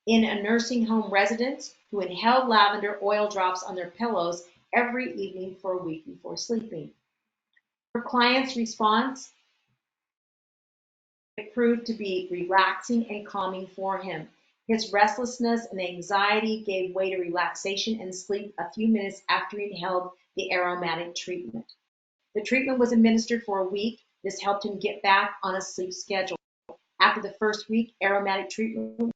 in a nursing home residents who inhaled lavender oil drops on their pillows every evening for a week before sleeping. Her client's response, it proved to be relaxing and calming for him. His restlessness and anxiety gave way to relaxation and sleep a few minutes after he inhaled the aromatic treatment. The treatment was administered for a week. This helped him get back on a sleep schedule. After the first week, aromatic treatment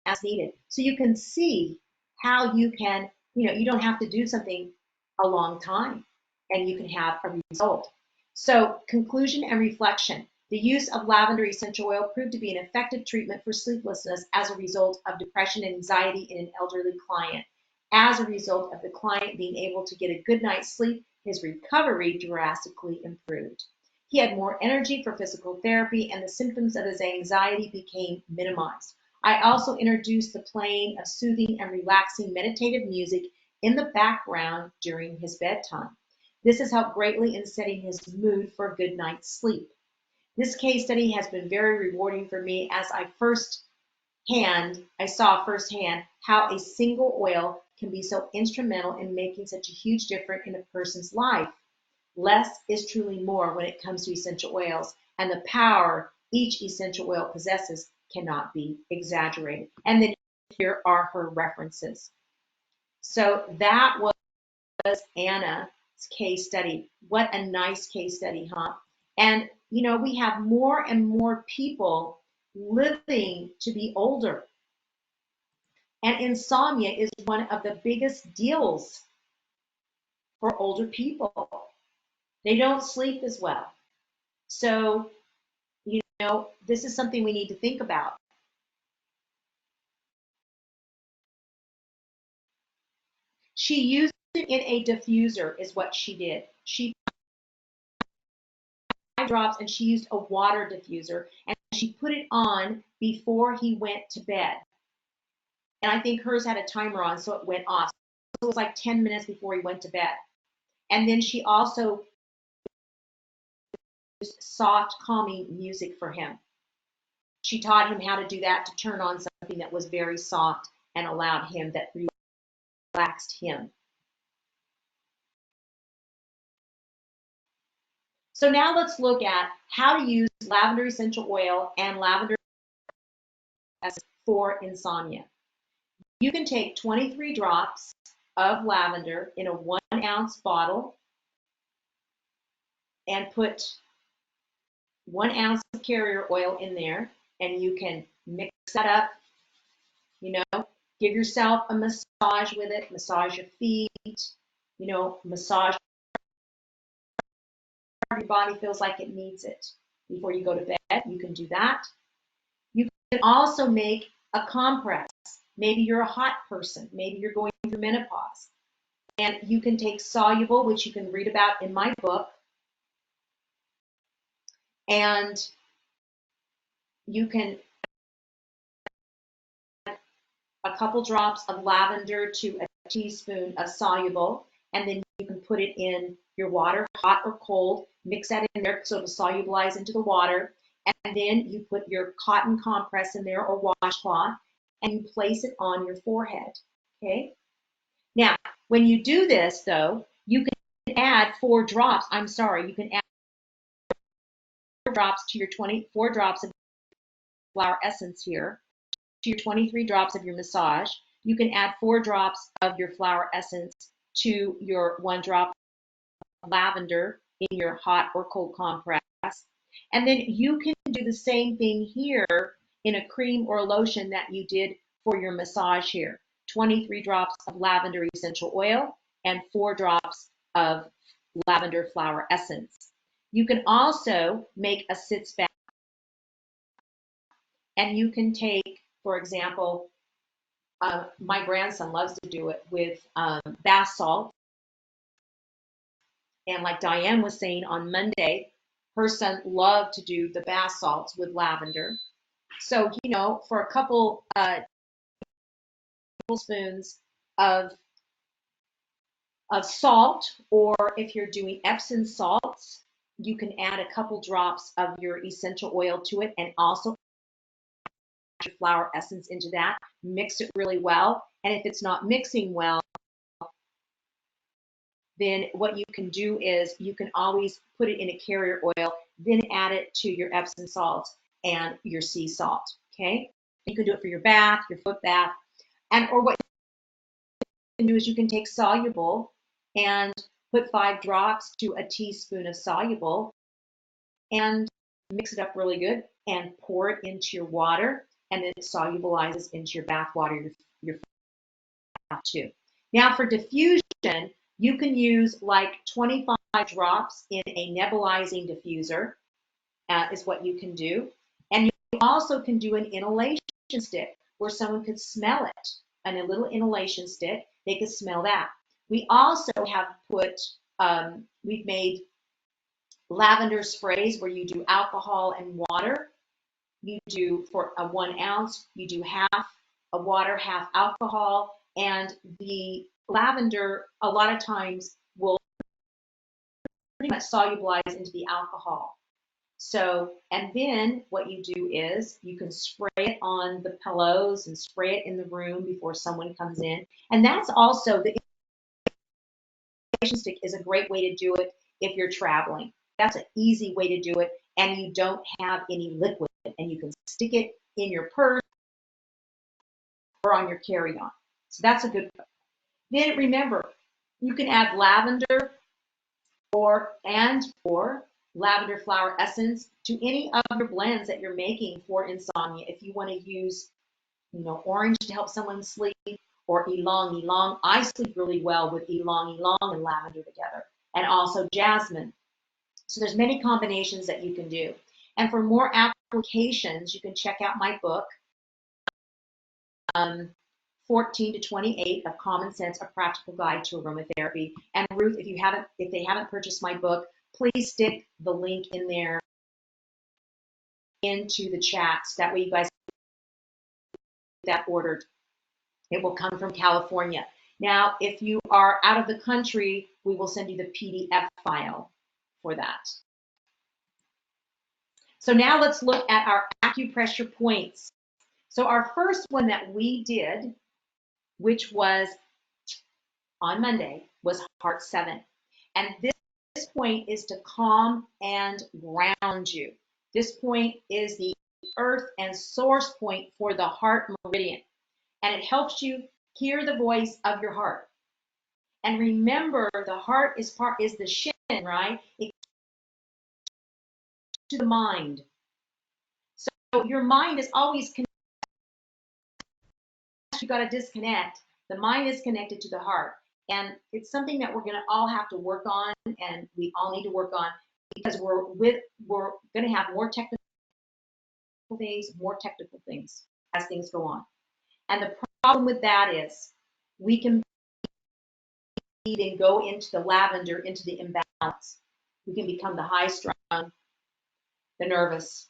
as needed. So you can see how you can, you don't have to do something a long time and you can have a result. So conclusion and reflection. The use of lavender essential oil proved to be an effective treatment for sleeplessness as a result of depression and anxiety in an elderly client. As a result of the client being able to get a good night's sleep, his recovery drastically improved. He had more energy for physical therapy and the symptoms of his anxiety became minimized. I also introduced the playing of soothing and relaxing meditative music in the background during his bedtime. This has helped greatly in setting his mood for a good night's sleep. This case study has been very rewarding for me as I saw firsthand how a single oil can be so instrumental in making such a huge difference in a person's life. Less is truly more when it comes to essential oils, and the power each essential oil possesses cannot be exaggerated. And then here are her references. So that was Anna's case study. What a nice case study, huh? And we have more and more people living to be older. And insomnia is one of the biggest deals for older people. They don't sleep as well. So know, this is something we need to think about. She used it in a diffuser is what she did. She drops and she used a water diffuser and she put it on before he went to bed. And I think hers had a timer on, so it went off. So it was like 10 minutes before he went to bed. And then she also used soft, calming music for him. She taught him how to do that to turn on something that was very soft and allowed him, that relaxed him. So now let's look at how to use lavender essential oil and lavender for insomnia. You can take 23 drops of lavender in a 1-ounce bottle and put 1 ounce of carrier oil in there, and you can mix that up, you know, give yourself a massage with it, massage your feet, you know, massage your body feels like it needs it. Before you go to bed, you can do that. You can also make a compress. Maybe you're a hot person, maybe you're going through menopause, and you can take soluble, which you can read about in my book, and you can add a couple drops of lavender to a teaspoon of soluble, and then you can put it in your water, hot or cold, mix that in there so it'll solubilize into the water, and then you put your cotton compress in there or washcloth, and you place it on your forehead, okay? Now, when you do this, though, you can add 4 drops. I'm sorry, you can add 4 drops to your 24 drops of flower essence here, to your 23 drops of your massage. You can add 4 drops of your flower essence to your 1 drop of lavender in your hot or cold compress. And then you can do the same thing here in a cream or a lotion that you did for your massage here. 23 drops of lavender essential oil and 4 drops of lavender flower essence. You can also make a sitz bath, and you can take, for example, my grandson loves to do it with bath salt. And like Diane was saying on Monday, her son loved to do the bath salts with lavender. So, you know, for a couple tablespoons of salt, or if you're doing Epsom salts, you can add a couple drops of your essential oil to it and also add your flower essence into that. Mix it really well. And if it's not mixing well, then what you can do is you can always put it in a carrier oil, then add it to your Epsom salt and your sea salt, okay? You can do it for your bath, your foot bath, and or what you can do is you can take soluble and put 5 drops to a teaspoon of soluble and mix it up really good and pour it into your water, and then it solubilizes into your bath water, your bath too. Now for diffusion, you can use like 25 drops in a nebulizing diffuser, is what you can do. And you also can do an inhalation stick where someone could smell it, and a little inhalation stick, they could smell that. We also have put, we've made lavender sprays where you do alcohol and water. You do for a 1 ounce, you do half a water, half alcohol, and the lavender a lot of times will pretty much solubilize into the alcohol. So, and then what you do is you can spray it on the pillows and spray it in the room before someone comes in. And that's also, the inhalation stick is a great way to do it if you're traveling. That's an easy way to do it, and you don't have any liquid, and you can stick it in your purse or on your carry-on. So that's a good one. Then remember, you can add lavender or lavender flower essence to any of your blends that you're making for insomnia. If you want to use, you know, orange to help someone sleep, or ylang ylang. I sleep really well with ylang ylang and lavender together, and also jasmine. So there's many combinations that you can do. And for more applications, you can check out my book, 14 to 28 of Common Sense, A Practical Guide to Aromatherapy. And Ruth, if they haven't purchased my book, please stick the link in there into the chats. That way you guys get that ordered. It will come from California. Now, if you are out of the country, we will send you the PDF file for that. So now let's look at our acupressure points. So our first one that we did, which was on Monday, was Heart 7. And this point is to calm and ground you. This point is the earth and source point for the heart meridian. And it helps you hear the voice of your heart. And remember, the heart is the shin, right? It's to the mind. So your mind is always connected. You got to disconnect. The mind is connected to the heart. And it's something that we're going to all have to work on, and we all need to work on, because we're going to have more technical things as things go on. And the problem with that is we can and go into the lavender, into the imbalance. We can become the high strung, the nervous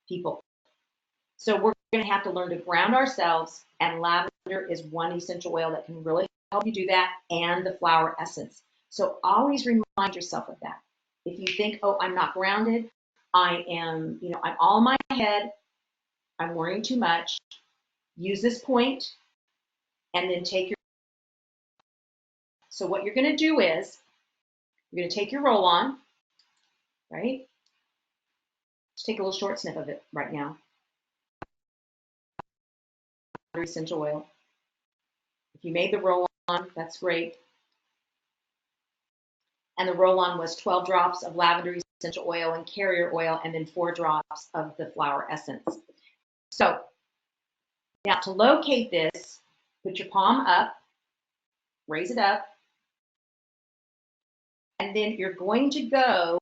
people. So we're going to have to learn to ground ourselves, and lavender is one essential oil that can really help you do that, and the flower essence. So always remind yourself of that. If you think, oh, I'm not grounded, I'm all in my head, I'm worrying too much, use this point, and then take your. So what you're going to do is, you're going to take your roll-on, right? Just take a little short snip of it right now. Essential oil. If you made the roll-on, that's great. And the roll-on was 12 drops of lavender essential oil and carrier oil, and then 4 drops of the flower essence. So now to locate this, put your palm up, raise it up, and then you're going to go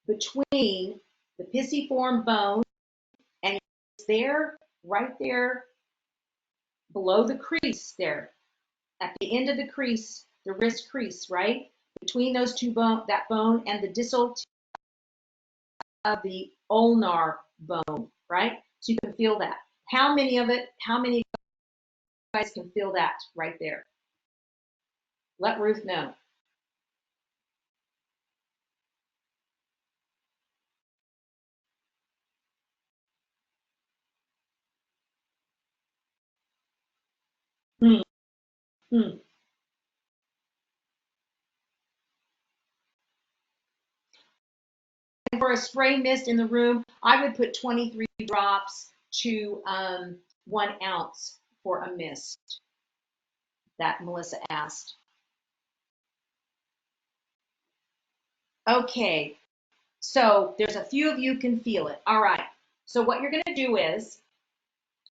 between the pisiform bone, and it's there, right there, below the crease there, at the end of the crease, the wrist crease, right? Between those two that bone and the distal of the ulnar bone, right? So you can feel that. How many of you guys can feel that right there? Let Ruth know. Hmm. Hmm. For a spray mist in the room, I would put 23 drops to 1 ounce for a mist that Melissa asked. Okay, so there's a few of you can feel it. All right, so what you're going to do is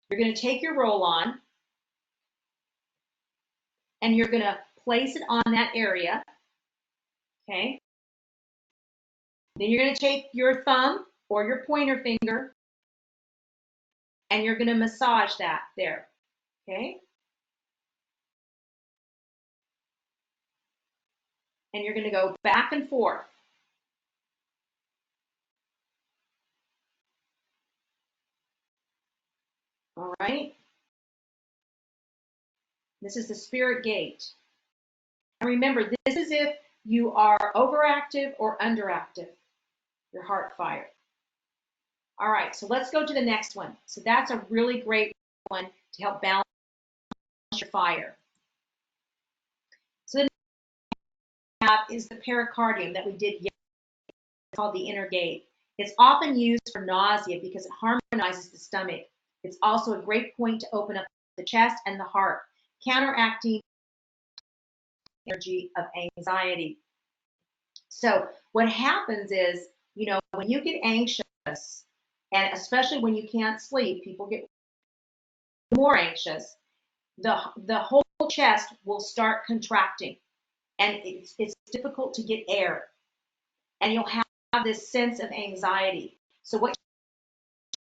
you're going to take your roll-on and you're going to place it on that area, okay? Then you're going to take your thumb or your pointer finger and you're going to massage that there, okay? And you're going to go back and forth. All right? This is the spirit gate. And remember, this is if you are overactive or underactive, your heart fire. All right, so let's go to the next one. So that's a really great one to help balance your fire. So the next tab is the pericardium that we did yesterday. It's called the inner gate. It's often used for nausea because it harmonizes the stomach. It's also a great point to open up the chest and the heart, counteracting energy of anxiety. So what happens is, when you get anxious, and especially when you can't sleep, people get more anxious. The whole chest will start contracting, and it's difficult to get air, and you'll have this sense of anxiety. So what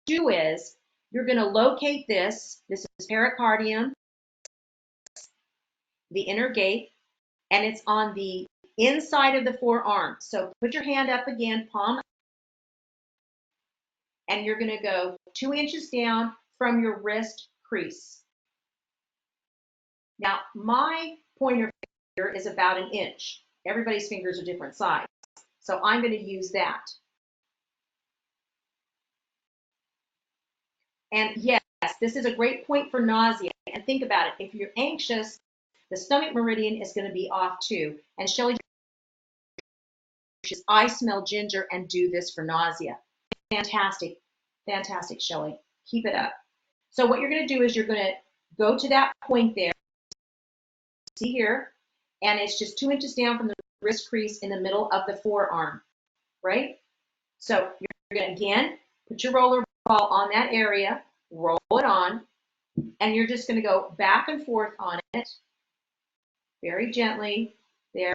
you do is you're going to locate this. This is pericardium, the inner gate, and it's on the inside of the forearm. So put your hand up again, palm, and you're going to go 2 inches down from your wrist crease. Now, my pointer finger is about an inch. Everybody's fingers are different size. So I'm going to use that. And yes, this is a great point for nausea. And think about it. If you're anxious, the stomach meridian is going to be off too. And Shelly, I smell ginger and do this for nausea. Fantastic. Fantastic, Shelly. Keep it up. So what you're going to do is you're going to go to that point there. See here? And it's just 2 inches down from the wrist crease in the middle of the forearm, right? So you're going to, again, put your roller ball on that area, roll it on, and you're just going to go back and forth on it very gently there.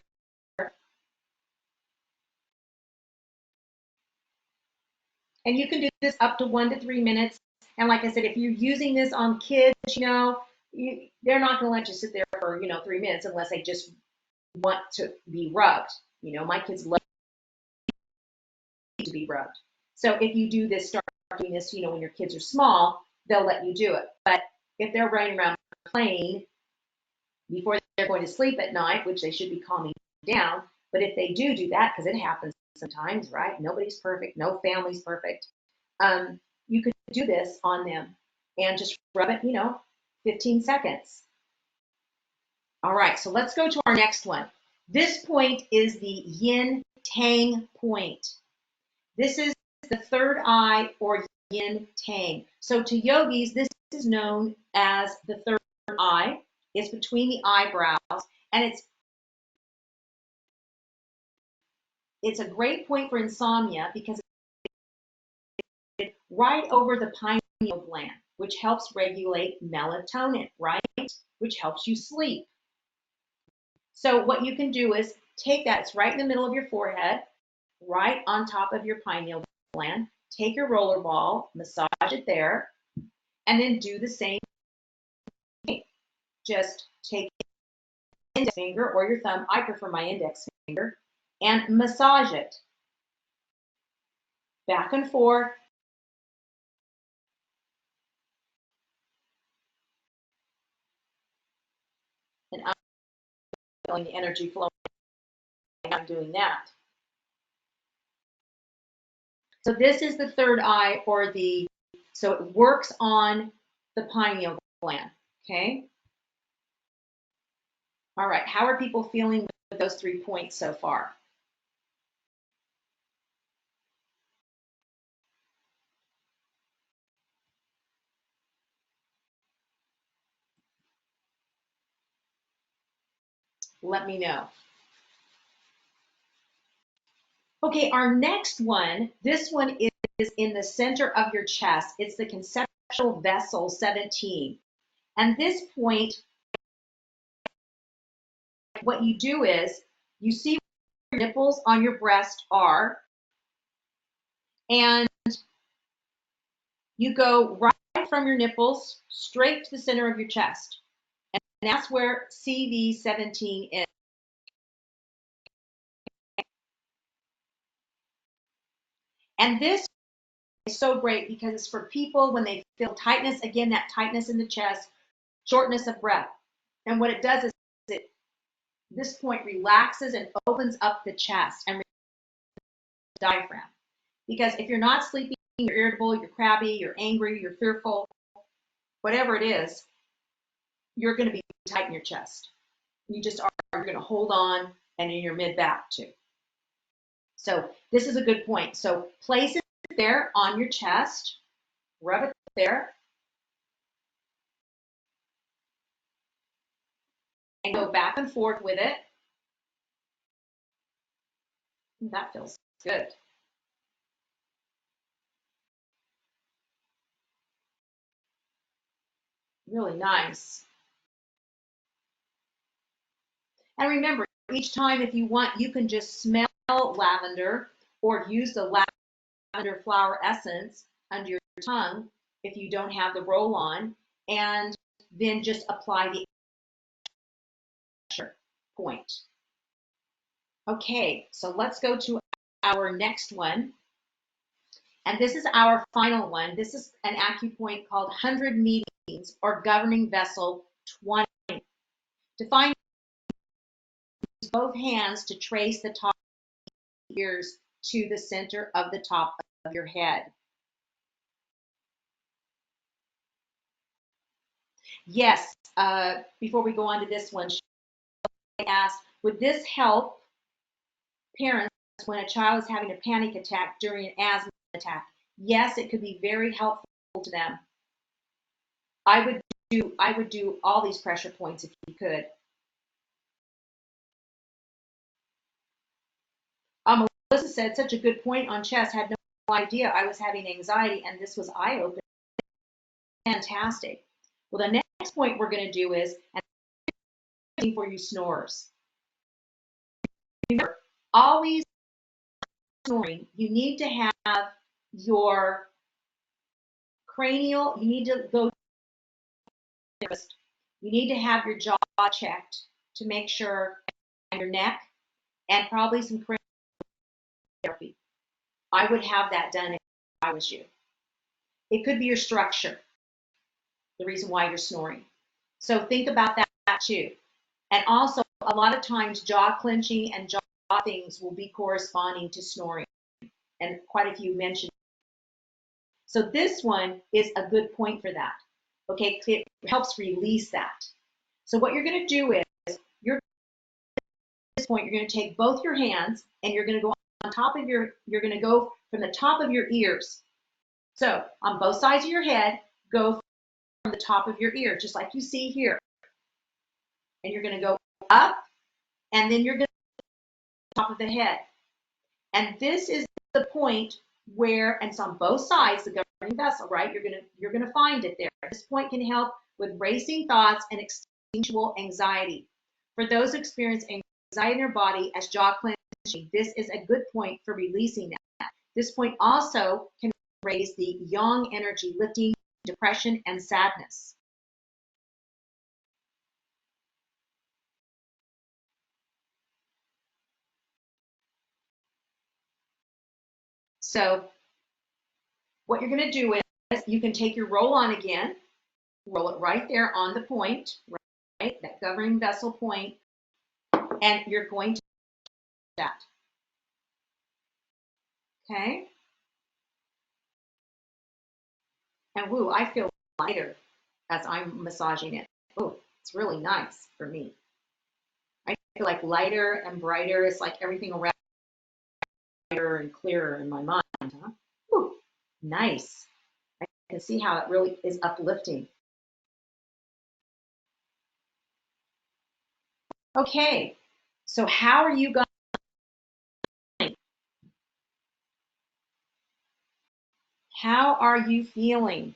And you can do this up to 1 to 3 minutes. And like I said, if you're using this on kids, they're not going to let you sit there for, 3 minutes unless they just want to be rubbed. My kids love to be rubbed. So if you do this, start doing this, when your kids are small, they'll let you do it. But if they're running around playing before they're going to sleep at night, which they should be calming down, but if they do that, because it happens sometimes, right? Nobody's perfect. No family's perfect. You could do this on them and just rub it, 15 seconds. All right, so let's go to our next one. This point is the yin tang point. This is the third eye or yin tang. So to yogis, this is known as the third eye. It's between the eyebrows, and it's a great point for insomnia because it's right over the pineal gland, which helps regulate melatonin, right? Which helps you sleep. So what you can do is take that, it's right in the middle of your forehead, right on top of your pineal gland. Take your roller ball, massage it there, and then do the same thing. Just take your index finger or your thumb, I prefer my index finger, and massage it. Back and forth. And I'm feeling the energy flowing. I'm doing that. So this is the third eye so it works on the pineal gland, okay? All right, how are people feeling with those 3 points so far? Let me know. Okay, our next one, this one is in the center of your chest. It's the conceptual vessel 17. And this point, what you do is you see where your nipples on your breast are, and you go right from your nipples straight to the center of your chest. And that's where CV17 is. And this is so great because it's for people when they feel tightness, again, that tightness in the chest, shortness of breath. And what it does is this point relaxes and opens up the chest and the diaphragm. Because if you're not sleeping, you're irritable, you're crabby, you're angry, you're fearful, whatever it is, you're going to be tight in your chest. You just are, you're going to hold on and in your mid back too. So this is a good point. So place it there on your chest, rub it there, and go back and forth with it. That feels good. Really nice. And remember, each time if you want, you can just smell lavender or use the lavender lavender flower essence under your tongue if you don't have the roll on, and then just apply the pressure point. Okay, so let's go to our next one. And this is our final one. This is an acupoint called 100 meetings or governing vessel 20. To find, use both hands to trace the top of the ears to the center of the top of your head. Yes, before we go on to this one, she asked, would this help parents when a child is having a panic attack during an asthma attack? Yes, it could be very helpful to them. I would do all these pressure points if you could. Melissa said, such a good point on chest. Had no idea I was having anxiety, and this was eye-opening. Fantastic. Well, the next point we're going to do is for you snorers. Remember, always snoring, you need to have your cranial, you need to go first. You need to have your jaw checked to make sure, and your neck, and probably some cranial therapy. I would have that done if I was you. It could be your structure, the reason why you're snoring. So think about that too. And also, a lot of times, jaw clenching and jaw things will be corresponding to snoring. And quite a few mentioned. So this one is a good point for that. Okay, it helps release that. So what you're going to do is, at this point, you're going to take both your hands and you're going to go on top of you're going to go from the top of your ears. So on both sides of your head, go from the top of your ear, just like you see here. And you're going to go up, and then you're going to go top of the head. And this is the point where, and it's on both sides, the governing vessel, right? You're gonna find it there. This point can help with racing thoughts and instinctual anxiety. For those who experience anxiety in their body as jaw clenching, this is a good point for releasing that. This point also can raise the yang energy, lifting depression and sadness. So what you're going to do is you can take your roll on again, roll it right there on the point, right? That governing vessel point, and you're going to do that. Okay? And woo, I feel lighter as I'm massaging it. Oh, it's really nice for me. I feel like lighter and brighter. It's like everything around brighter and clearer in my mind. Huh? Woo, nice. I can see how it really is uplifting. Okay, so how are you going? How are you feeling?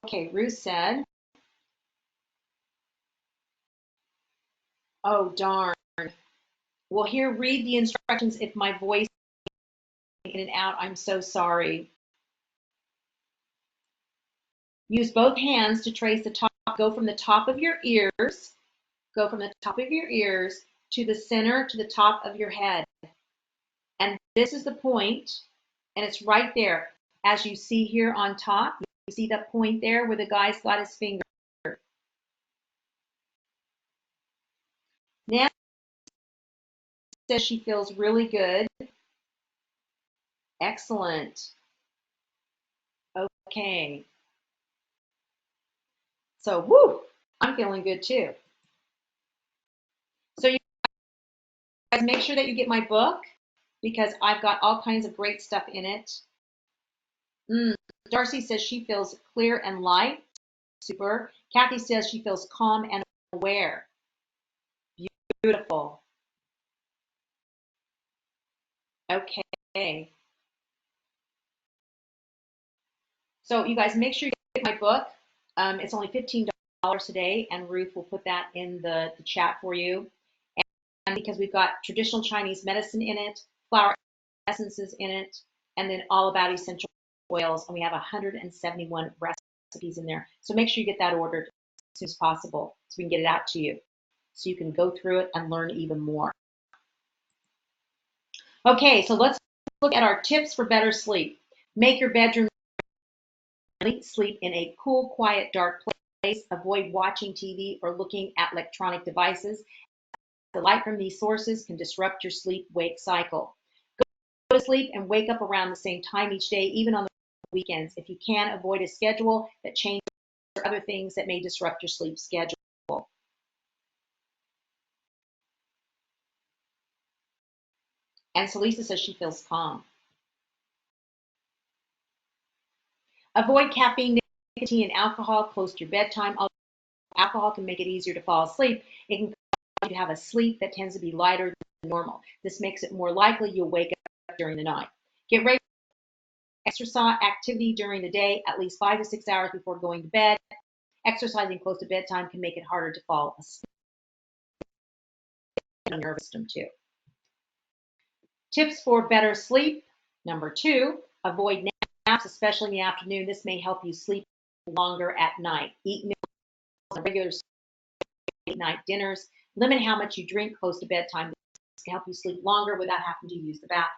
Okay, Ruth said, oh, darn. Well, here, read the instructions if my voice is in and out. I'm so sorry. Use both hands to trace the top. Go from the top of your ears. Go from the top of your ears to the center, to the top of your head. And this is the point, and it's right there. As you see here on top, you see that point there where the guy's got his finger. Nancy says she feels really good. Excellent. Okay. So, woo, I'm feeling good too. So you guys make sure that you get my book because I've got all kinds of great stuff in it. Darcy says she feels clear and light. Super. Kathy says she feels calm and aware. Beautiful. Okay. So you guys make sure you get my book. It's only $15 today, and Ruth will put that in the chat for you. And because we've got traditional Chinese medicine in it, flower essences in it, and then all about essential oils, and we have 171 recipes in there. So make sure you get that ordered as soon as possible so we can get it out to you so you can go through it and learn even more. Okay, so let's look at our tips for better sleep. Make your bedroom sleep in a cool, quiet, dark place. Avoid watching TV or looking at electronic devices. The light from these sources can disrupt your sleep-wake cycle. Go to sleep and wake up around the same time each day, even on the weekends. If you can, avoid a schedule that changes or other things that may disrupt your sleep schedule. And Celisa says she feels calm. Avoid caffeine, nicotine, and alcohol close to your bedtime. Although alcohol can make it easier to fall asleep, it can cause you to have a sleep that tends to be lighter than normal. This makes it more likely you'll wake up during the night. Get ready for exercise activity during the day, at least 5 to 6 hours before going to bed. Exercising close to bedtime can make it harder to fall asleep. Nervous system too. Tips for better sleep. Number 2, avoid naps, especially in the afternoon. This may help you sleep longer at night. Eat meals on regular late-night dinners. Limit how much you drink close to bedtime. This can help you sleep longer without having to use the bathroom.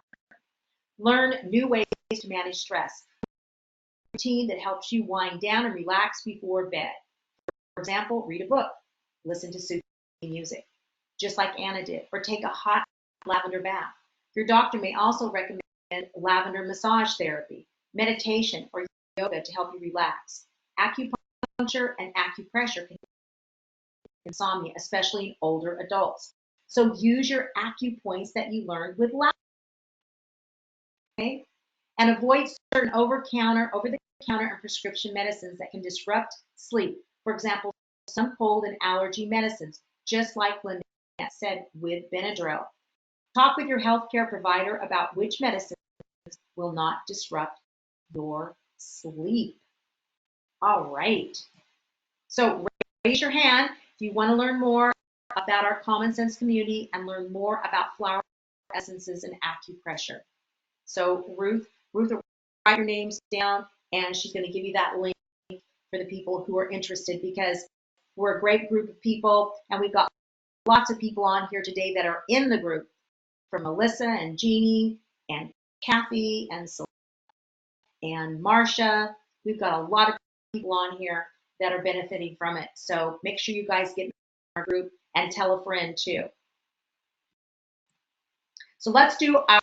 Learn new ways to manage stress. A routine that helps you wind down and relax before bed. For example, read a book, listen to soothing music, just like Anna did, or take a hot lavender bath. Your doctor may also recommend lavender massage therapy, meditation, or yoga to help you relax. Acupuncture and acupressure can insomnia, especially in older adults. So use your acupoints that you learned with lavender. Okay? And avoid certain over-the-counter and prescription medicines that can disrupt sleep. For example, some cold and allergy medicines, just like Lynette said with Benadryl. Talk with your healthcare provider about which medicines will not disrupt your sleep. All right. So raise your hand if you want to learn more about our common sense community and learn more about flower essences and acupressure. So Ruth will write your names down, and she's going to give you that link for the people who are interested, because we're a great group of people, and we've got lots of people on here today that are in the group, from Melissa and Jeannie and Kathy and Marcia. We've got a lot of people on here that are benefiting from it. So make sure you guys get in our group and tell a friend too. So let's do our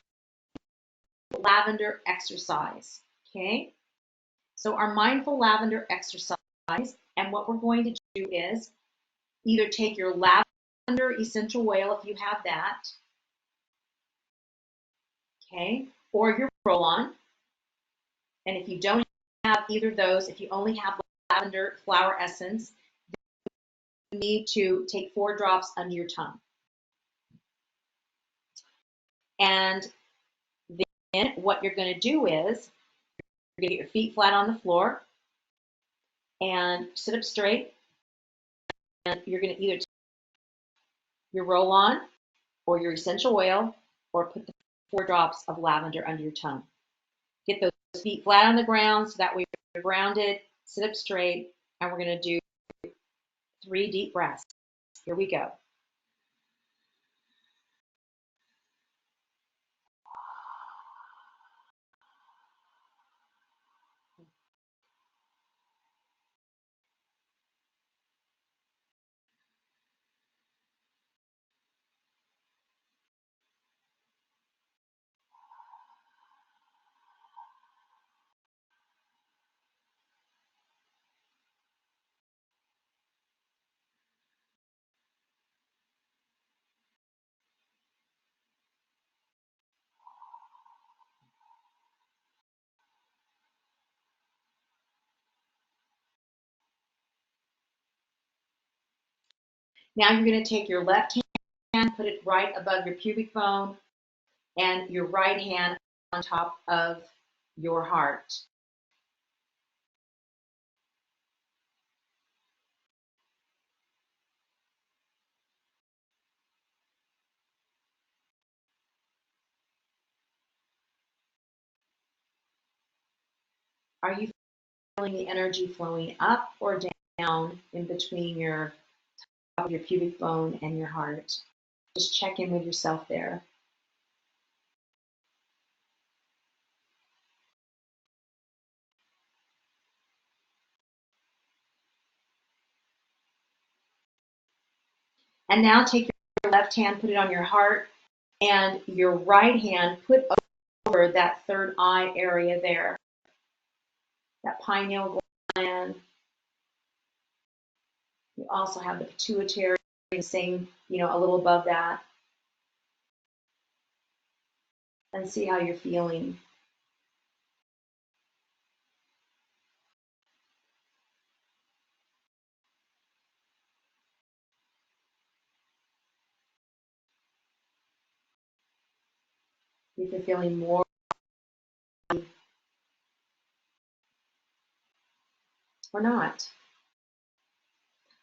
lavender exercise. Okay. So our mindful lavender exercise, and what we're going to do is either take your lavender essential oil if you have that, okay, or your roll-on. And if you don't have either of those, if you only have lavender flower essence, you need to take 4 drops under your tongue. And then what you're going to do is you're going to get your feet flat on the floor and sit up straight. And you're going to either take your roll-on or your essential oil, or put the 4 drops of lavender under your tongue. Get those feet flat on the ground so that way you're grounded, sit up straight, and we're going to do 3 deep breaths. Here we go. Now you're going to take your left put it right above your pubic bone, and your right hand on top of your heart. Are you feeling the energy flowing up or down in between your top of your pubic bone and your heart? Just check in with yourself there. And now take your left hand, put it on your heart, and your right hand put over that third eye area there, that pineal gland. You also have the pituitary, the same, a little above that. And see how you're feeling. If you're feeling more or not.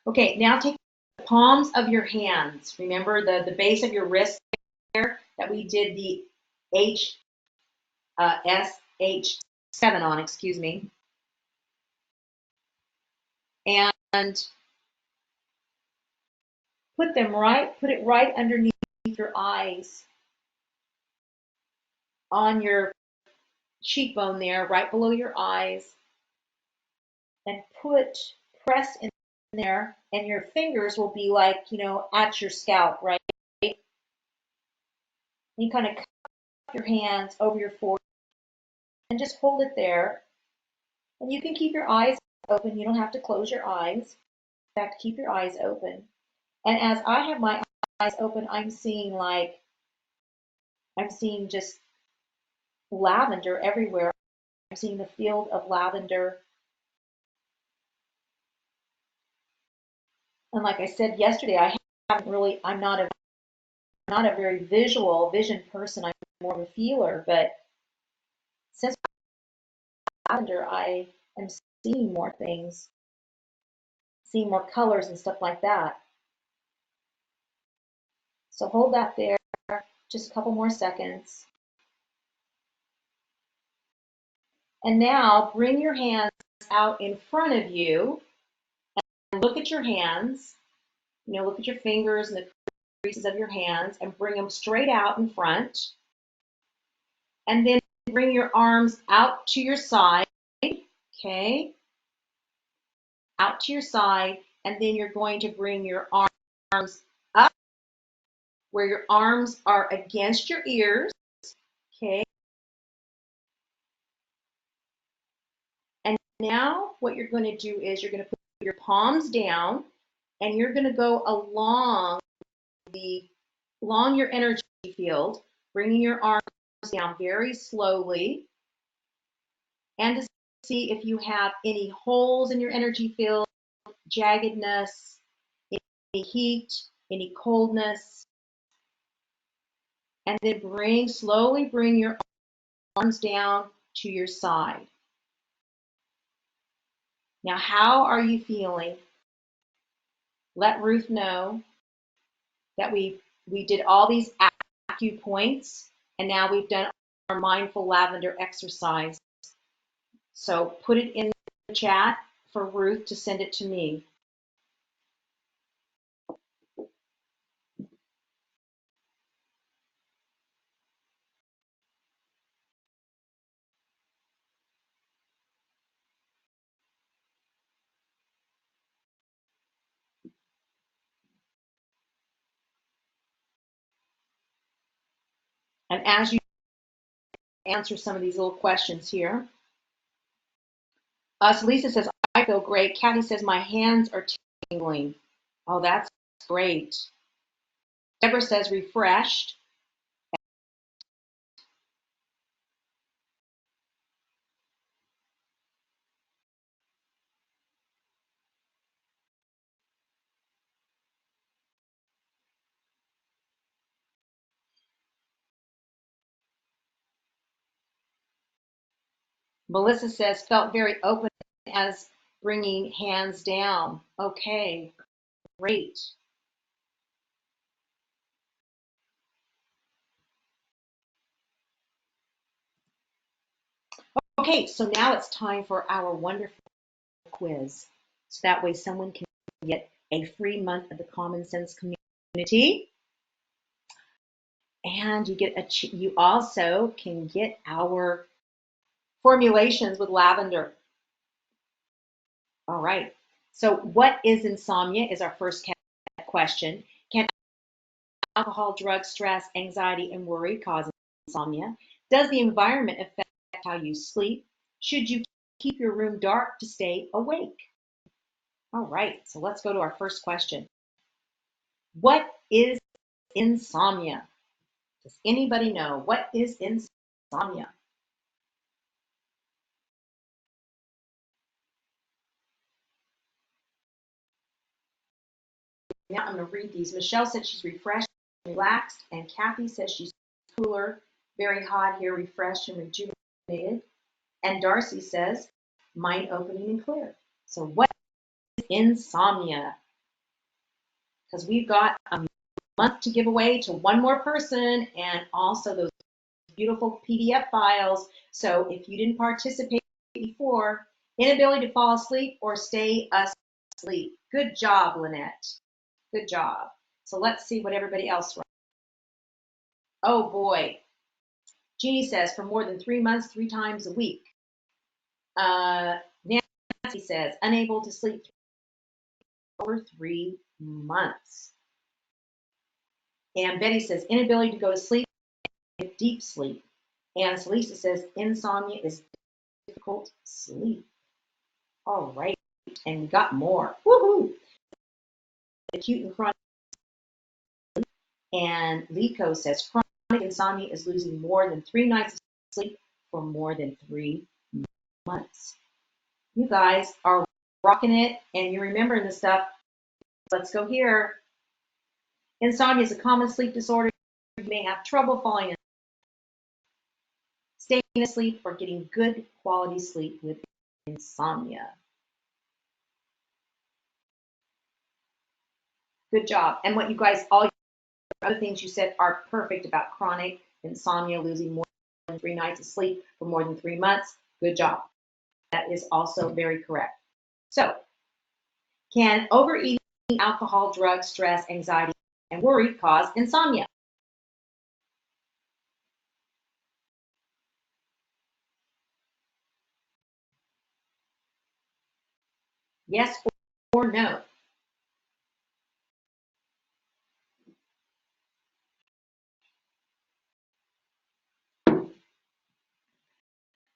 Okay, now take the palms of your hands. Remember the base of your wrist there that we did the SH7 on, excuse me. And put it right underneath your eyes, on your cheekbone there, right below your eyes, and press in there, and your fingers will be like, at your scalp, right? You kind of cup your hands over your forehead and just hold it there. And you can keep your eyes open. You don't have to close your eyes. In fact, keep your eyes open. And as I have my eyes open, I'm seeing just lavender everywhere. I'm seeing the field of lavender. And like I said yesterday, I'm not a very vision person. I'm more of a feeler, but since lavender, I am seeing more things, seeing more colors and stuff like that. So hold that there, just a couple more seconds. And now bring your hands out in front of you and look at your hands. Look at your fingers and the creases of your hands and bring them straight out in front. And then bring your arms out to your side, okay? Out to your side, and then you're going to bring your arms up where your arms are against your ears, okay? And now what you're going to do is you're going to put your palms down and you're going to go along your energy field, bringing your arms down very slowly, and to see if you have any holes in your energy field, jaggedness, any heat, any coldness, and then slowly bring your arms down to your side. Now, how are you feeling? Let Ruth know that we did all these acupoints, and now we've done our mindful lavender exercise. So put it in the chat for Ruth to send it to me. And as you answer some of these little questions here, so Lisa says, I feel great. Kathy says, my hands are tingling. Oh, that's great. Deborah says, refreshed. Melissa says, felt very open as bringing hands down. Okay, great. Okay, so now it's time for our wonderful quiz. So that way someone can get a free month of the Common Sense Community. And you also can get our formulations with lavender. All right. So what is insomnia is our first question. Can alcohol, drugs, stress, anxiety, and worry cause insomnia? Does the environment affect how you sleep? Should you keep your room dark to stay awake? All right, so let's go to our first question. What is insomnia? Does anybody know what is insomnia? Now I'm going to read these. Michelle said she's refreshed and relaxed, and Kathy says she's cooler, very hot here, refreshed and rejuvenated. And Darcy says mind opening and clear. So what is insomnia? Because we've got a month to give away to one more person, and also those beautiful PDF files. So if you didn't participate before, inability to fall asleep or stay asleep. Good job, Lynette. Good job. So let's see what everybody else wrote. Oh boy. Jeannie says for more than 3 months, 3 times a week. Nancy says unable to sleep over 3 months. And Betty says inability to go to sleep, deep sleep. And Celisa says insomnia is difficult sleep. All right, and we got more. Woohoo! Acute and chronic. And Lico says chronic insomnia is losing more than 3 nights of sleep for more than 3 months. You guys are rocking it, and you're remembering this stuff. Let's go here. Insomnia is a common sleep disorder. You may have trouble falling asleep, staying asleep, or getting good quality sleep with insomnia. Good job. And what you guys, all your other things you said are perfect about chronic insomnia, losing more than 3 nights of sleep for more than 3 months. Good job. That is also very correct. So, can overeating, alcohol, drugs, stress, anxiety, and worry cause insomnia? Yes or no?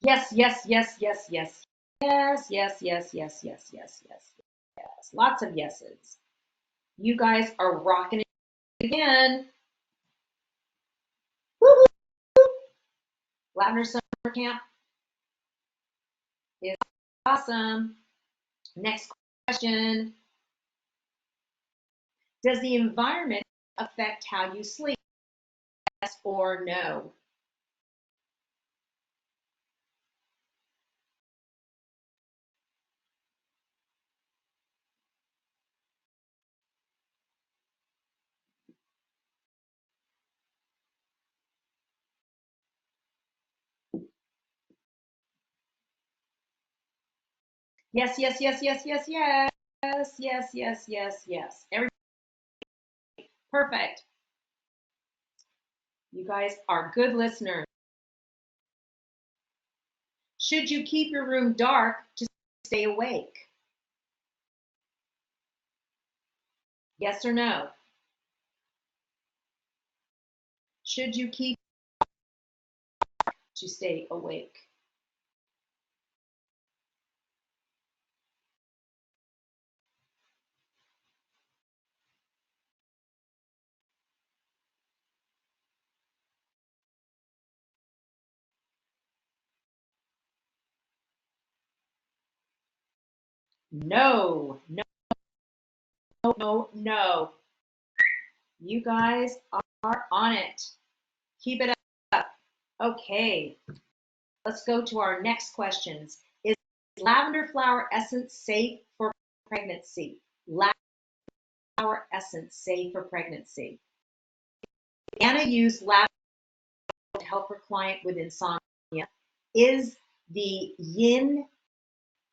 Yes, yes, yes, yes, yes. Yes, yes, yes, yes, yes, yes, yes, yes. Lots of yeses. You guys are rocking it again. Woo-hoo! Lavender Summer Camp is awesome. Next question. Does the environment affect how you sleep? Yes or no? Yes, yes, yes, yes, yes, yes. Yes, yes, yes, yes, yes. Perfect. You guys are good listeners. Should you keep your room dark to stay awake? Yes or no? Should you keep to stay awake? No, no, no, no. You guys are on it. Keep it up. Okay. let's go to our next questions. Is lavender flower essence safe for pregnancy? Lavender flower essence safe for pregnancy? Anna used lavender to help her client with insomnia. Is the yin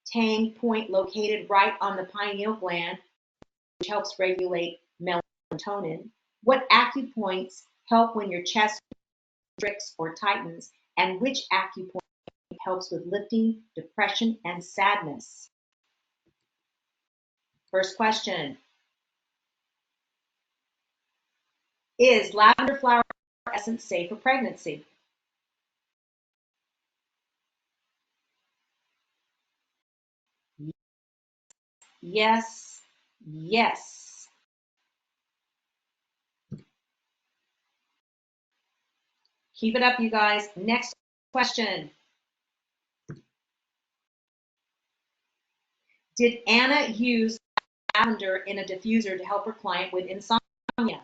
tang point located right on the pineal gland, which helps regulate melatonin? What acupoints help when your chest constricts or tightens? And which acupoint helps with lifting depression and sadness? First question. Is lavender flower essence safe for pregnancy? Yes, yes. Keep it up, you guys. Next question. Did Anna use lavender in a diffuser to help her client with insomnia?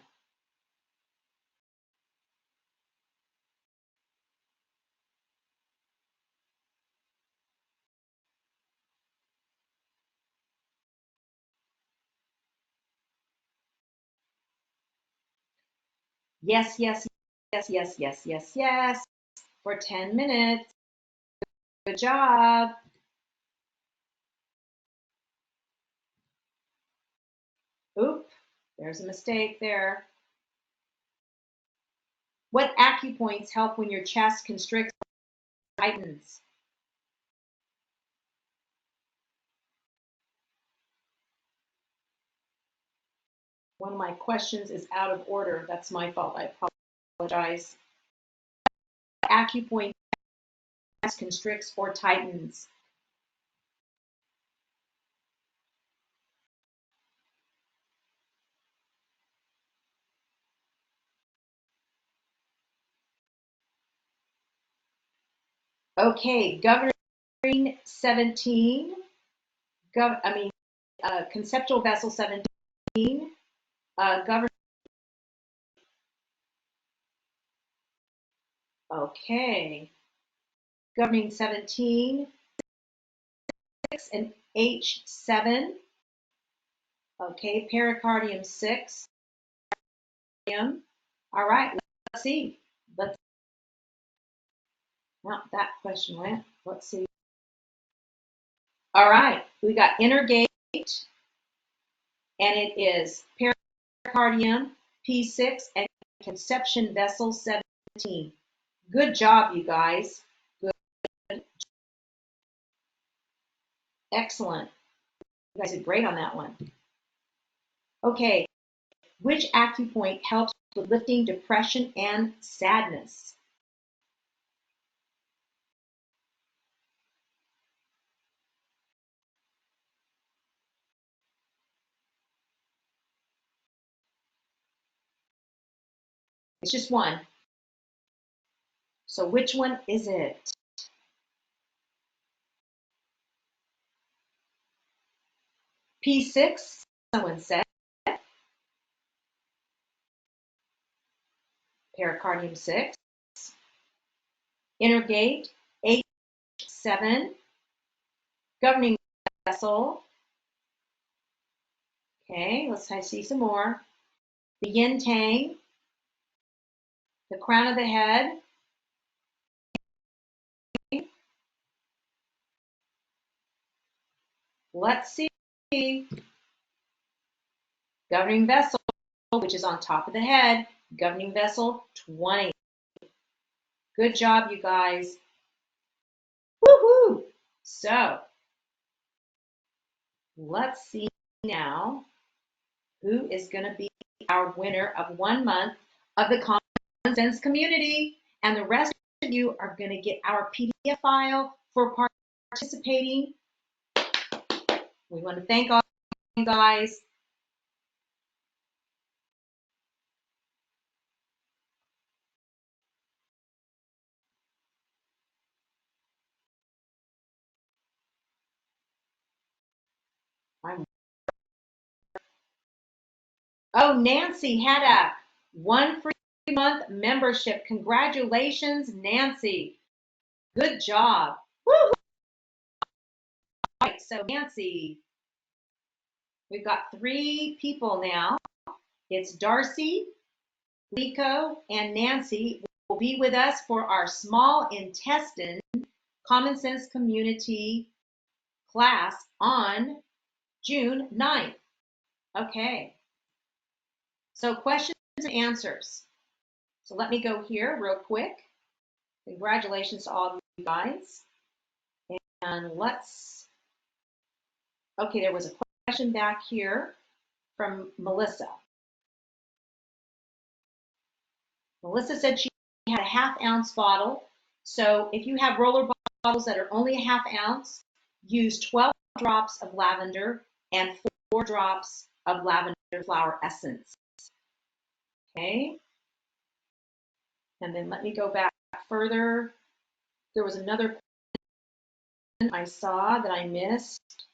Yes, yes, yes, yes, yes, yes, yes. For 10 minutes. Good job. Oop, there's a mistake there. What acupoints help when your chest constricts or tightens? One of my questions is out of order. That's my fault. I apologize. Acupoint constricts or tightens? Okay, governing 17. Conceptual vessel 17. Govern. Okay, governing 17. 6 and H7. Okay, pericardium 6. All right, let's see. Let's. Not that question went. Let's see. All right, we got inner gate, and it is pericardium P6 and conception vessel 17. Good job, you guys. Good. Excellent. You guys did great on that one. Okay, which acupoint helps with lifting depression and sadness? It's just one. So which one is it? P6, someone said. Pericardium 6. Inner gate, H7. Governing vessel. Okay, let's see some more. The yin tang, the crown of the head. Let's see. Governing vessel, which is on top of the head. Governing vessel 20. Good job, you guys. Woohoo! So, let's see now who is going to be our winner of 1 month of the Common Sense community. And the rest of you are going to get our PDF file for participating. We want to thank all you guys. Oh, Nancy had a 1 free month membership. Congratulations, Nancy. Good job. Woo! All right, so Nancy, we've got 3 people now. It's Darcy, Lico, and Nancy will be with us for our small intestine common sense community class on June 9th. Okay, so questions and answers. So let me go here real quick. Congratulations to all of you guys. And okay, there was a question back here from Melissa. Melissa said she had a ½ ounce bottle. So if you have roller bottles that are only a ½ ounce, use 12 drops of lavender and 4 drops of lavender flower essence. Okay. And then let me go back further. There was another question I saw that I missed.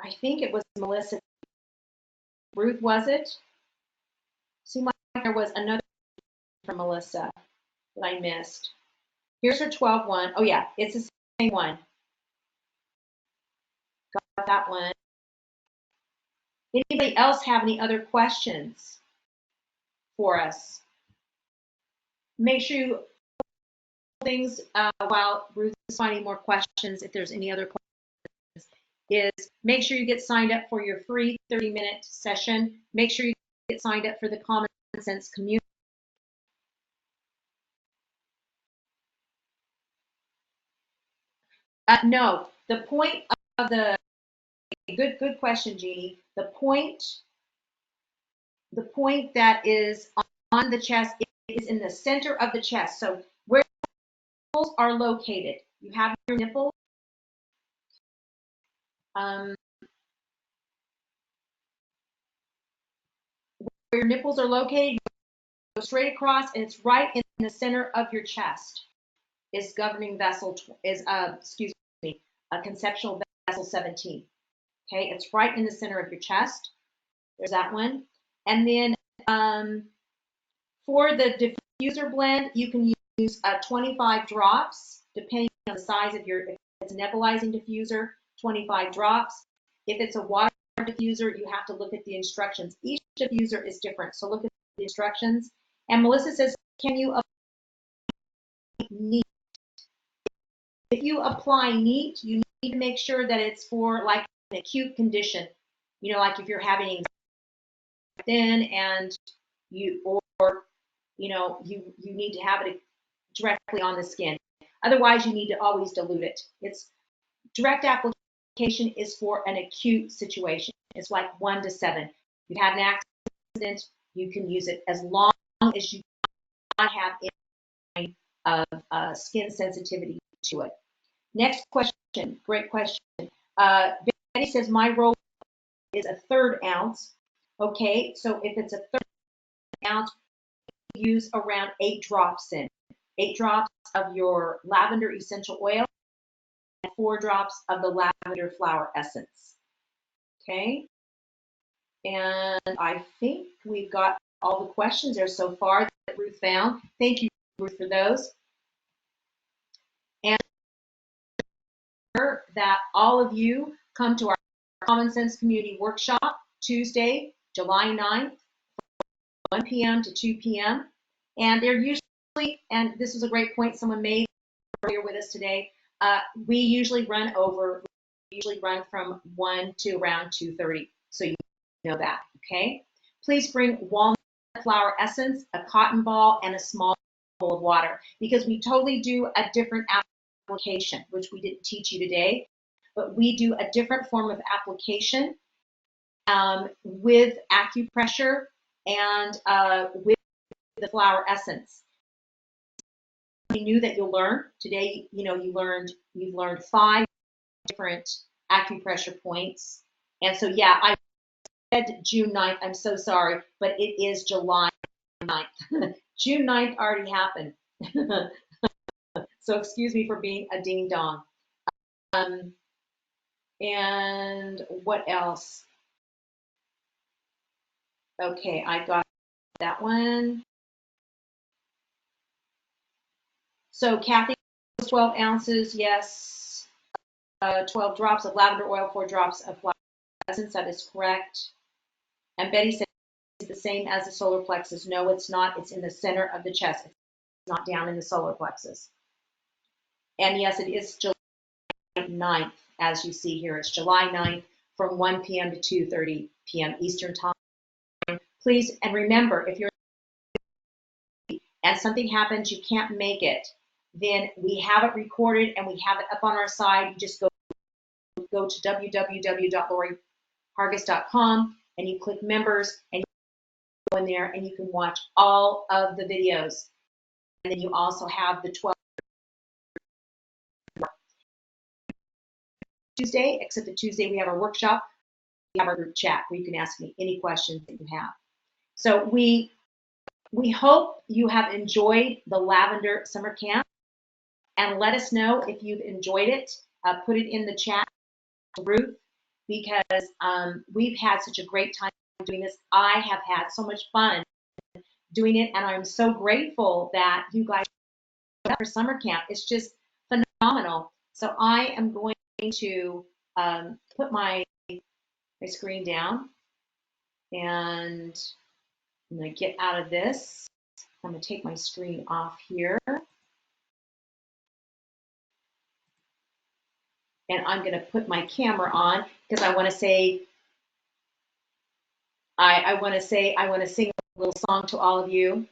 I think it was Melissa. Ruth, was it? Seemed like there was another from Melissa that I missed. Here's her 12 one. Oh yeah, it's the same one. Got that one. Anybody else have any other questions for us? Make sure you things while Ruth is finding more questions. If there's any other questions, is make sure you get signed up for your free 30-minute session. Make sure you get signed up for the Common Sense community. No, the point of the good question, Jeannie. The point that is on the chest is in the center of the chest. So where nipples are located, you have your nipple. Where your nipples are located, you go straight across, and it's right in the center of your chest. Is governing vessel is excuse me, a conceptual vessel 17. Okay, it's right in the center of your chest. There's that one, and then for the diffuser blend, you can use 25 drops, depending on the size of your, if it's a nebulizing diffuser, 25 drops. If it's a water diffuser, you have to look at the instructions. Each diffuser is different, so look at the instructions. And Melissa says, can you apply neat? If you apply neat, you need to make sure that it's for like an acute condition. You know, like if you're having thin and you, or you know, you need to have it directly on the skin. Otherwise, you need to always dilute it. It's direct application is for an acute situation. It's like 1 to 7. If you've had an accident, you can use it as long as you not have any skin sensitivity to it. Next question, great question. Betty says my roll is a 1/3 ounce. Okay, so if it's a 1/3 ounce, use around 8 drops in. 8 drops of your lavender essential oil and 4 drops of the lavender flower essence. Okay, and I think we've got all the questions there so far that Ruth found. Thank you, Ruth, for those. And that all of you come to our Common Sense Community Workshop Tuesday, July 9th, 1 p.m. to 2 p.m. And they're usually, and this was a great point someone made earlier with us today, we usually run from 1 to around 2:30. So you know that, okay? Please bring walnut flower essence, a cotton ball, and a small bowl of water, because we totally do a different application, which we didn't teach you today, but we do a different form of application with acupressure and with the flower essence. We knew that you'll learn today. You know, you've learned 5 different acupressure points, and so yeah, I said June 9th. I'm so sorry, but it is July 9th. June 9th already happened. So excuse me for being a ding dong. And what else? Okay, I got that one. So Kathy, 12 ounces, yes. 12 drops of lavender oil, 4 drops of flower essence. That is correct. And Betty said it's the same as the solar plexus. No, it's not. It's in the center of the chest. It's not down in the solar plexus. And yes, it is July 9th, as you see here. It's July 9th from 1 p.m. to 2:30 p.m. Eastern Time. Please, and remember, if you're and something happens, you can't make it, then we have it recorded and we have it up on our side. You just go to www.lorihargis.com and you click members and you go in there and you can watch all of the videos. And then you also have the 12 Tuesday, except the Tuesday we have our workshop, we have our group chat where you can ask me any questions that you have. So we hope you have enjoyed the Lavender Summer Camp, and let us know if you've enjoyed it. Put it in the chat, Ruth, because we've had such a great time doing this. I have had so much fun doing it, and I'm so grateful that you guys showed up for summer camp. It's just phenomenal. So I am going to put my screen down, and I'm going to get out of this. I'm going to take my screen off here. And I'm going to put my camera on because I want to say, I want to sing a little song to all of you.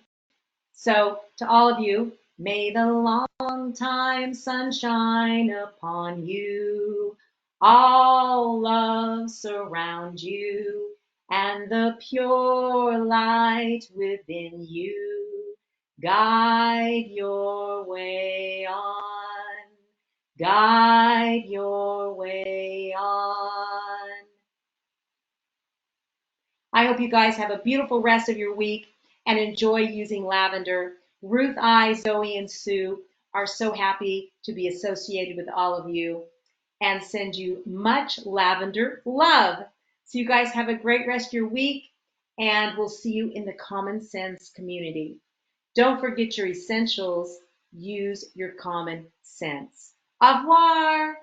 So to all of you, may the long time sun shine upon you, all love surround you, and the pure light within you guide your way on, guide your way on. I hope you guys have a beautiful rest of your week and enjoy using lavender. Ruth, I, Zoe, and Sue are so happy to be associated with all of you and send you much lavender love. So you guys have a great rest of your week, and we'll see you in the Common Sense community. Don't forget your essentials. Use your common sense. Au revoir.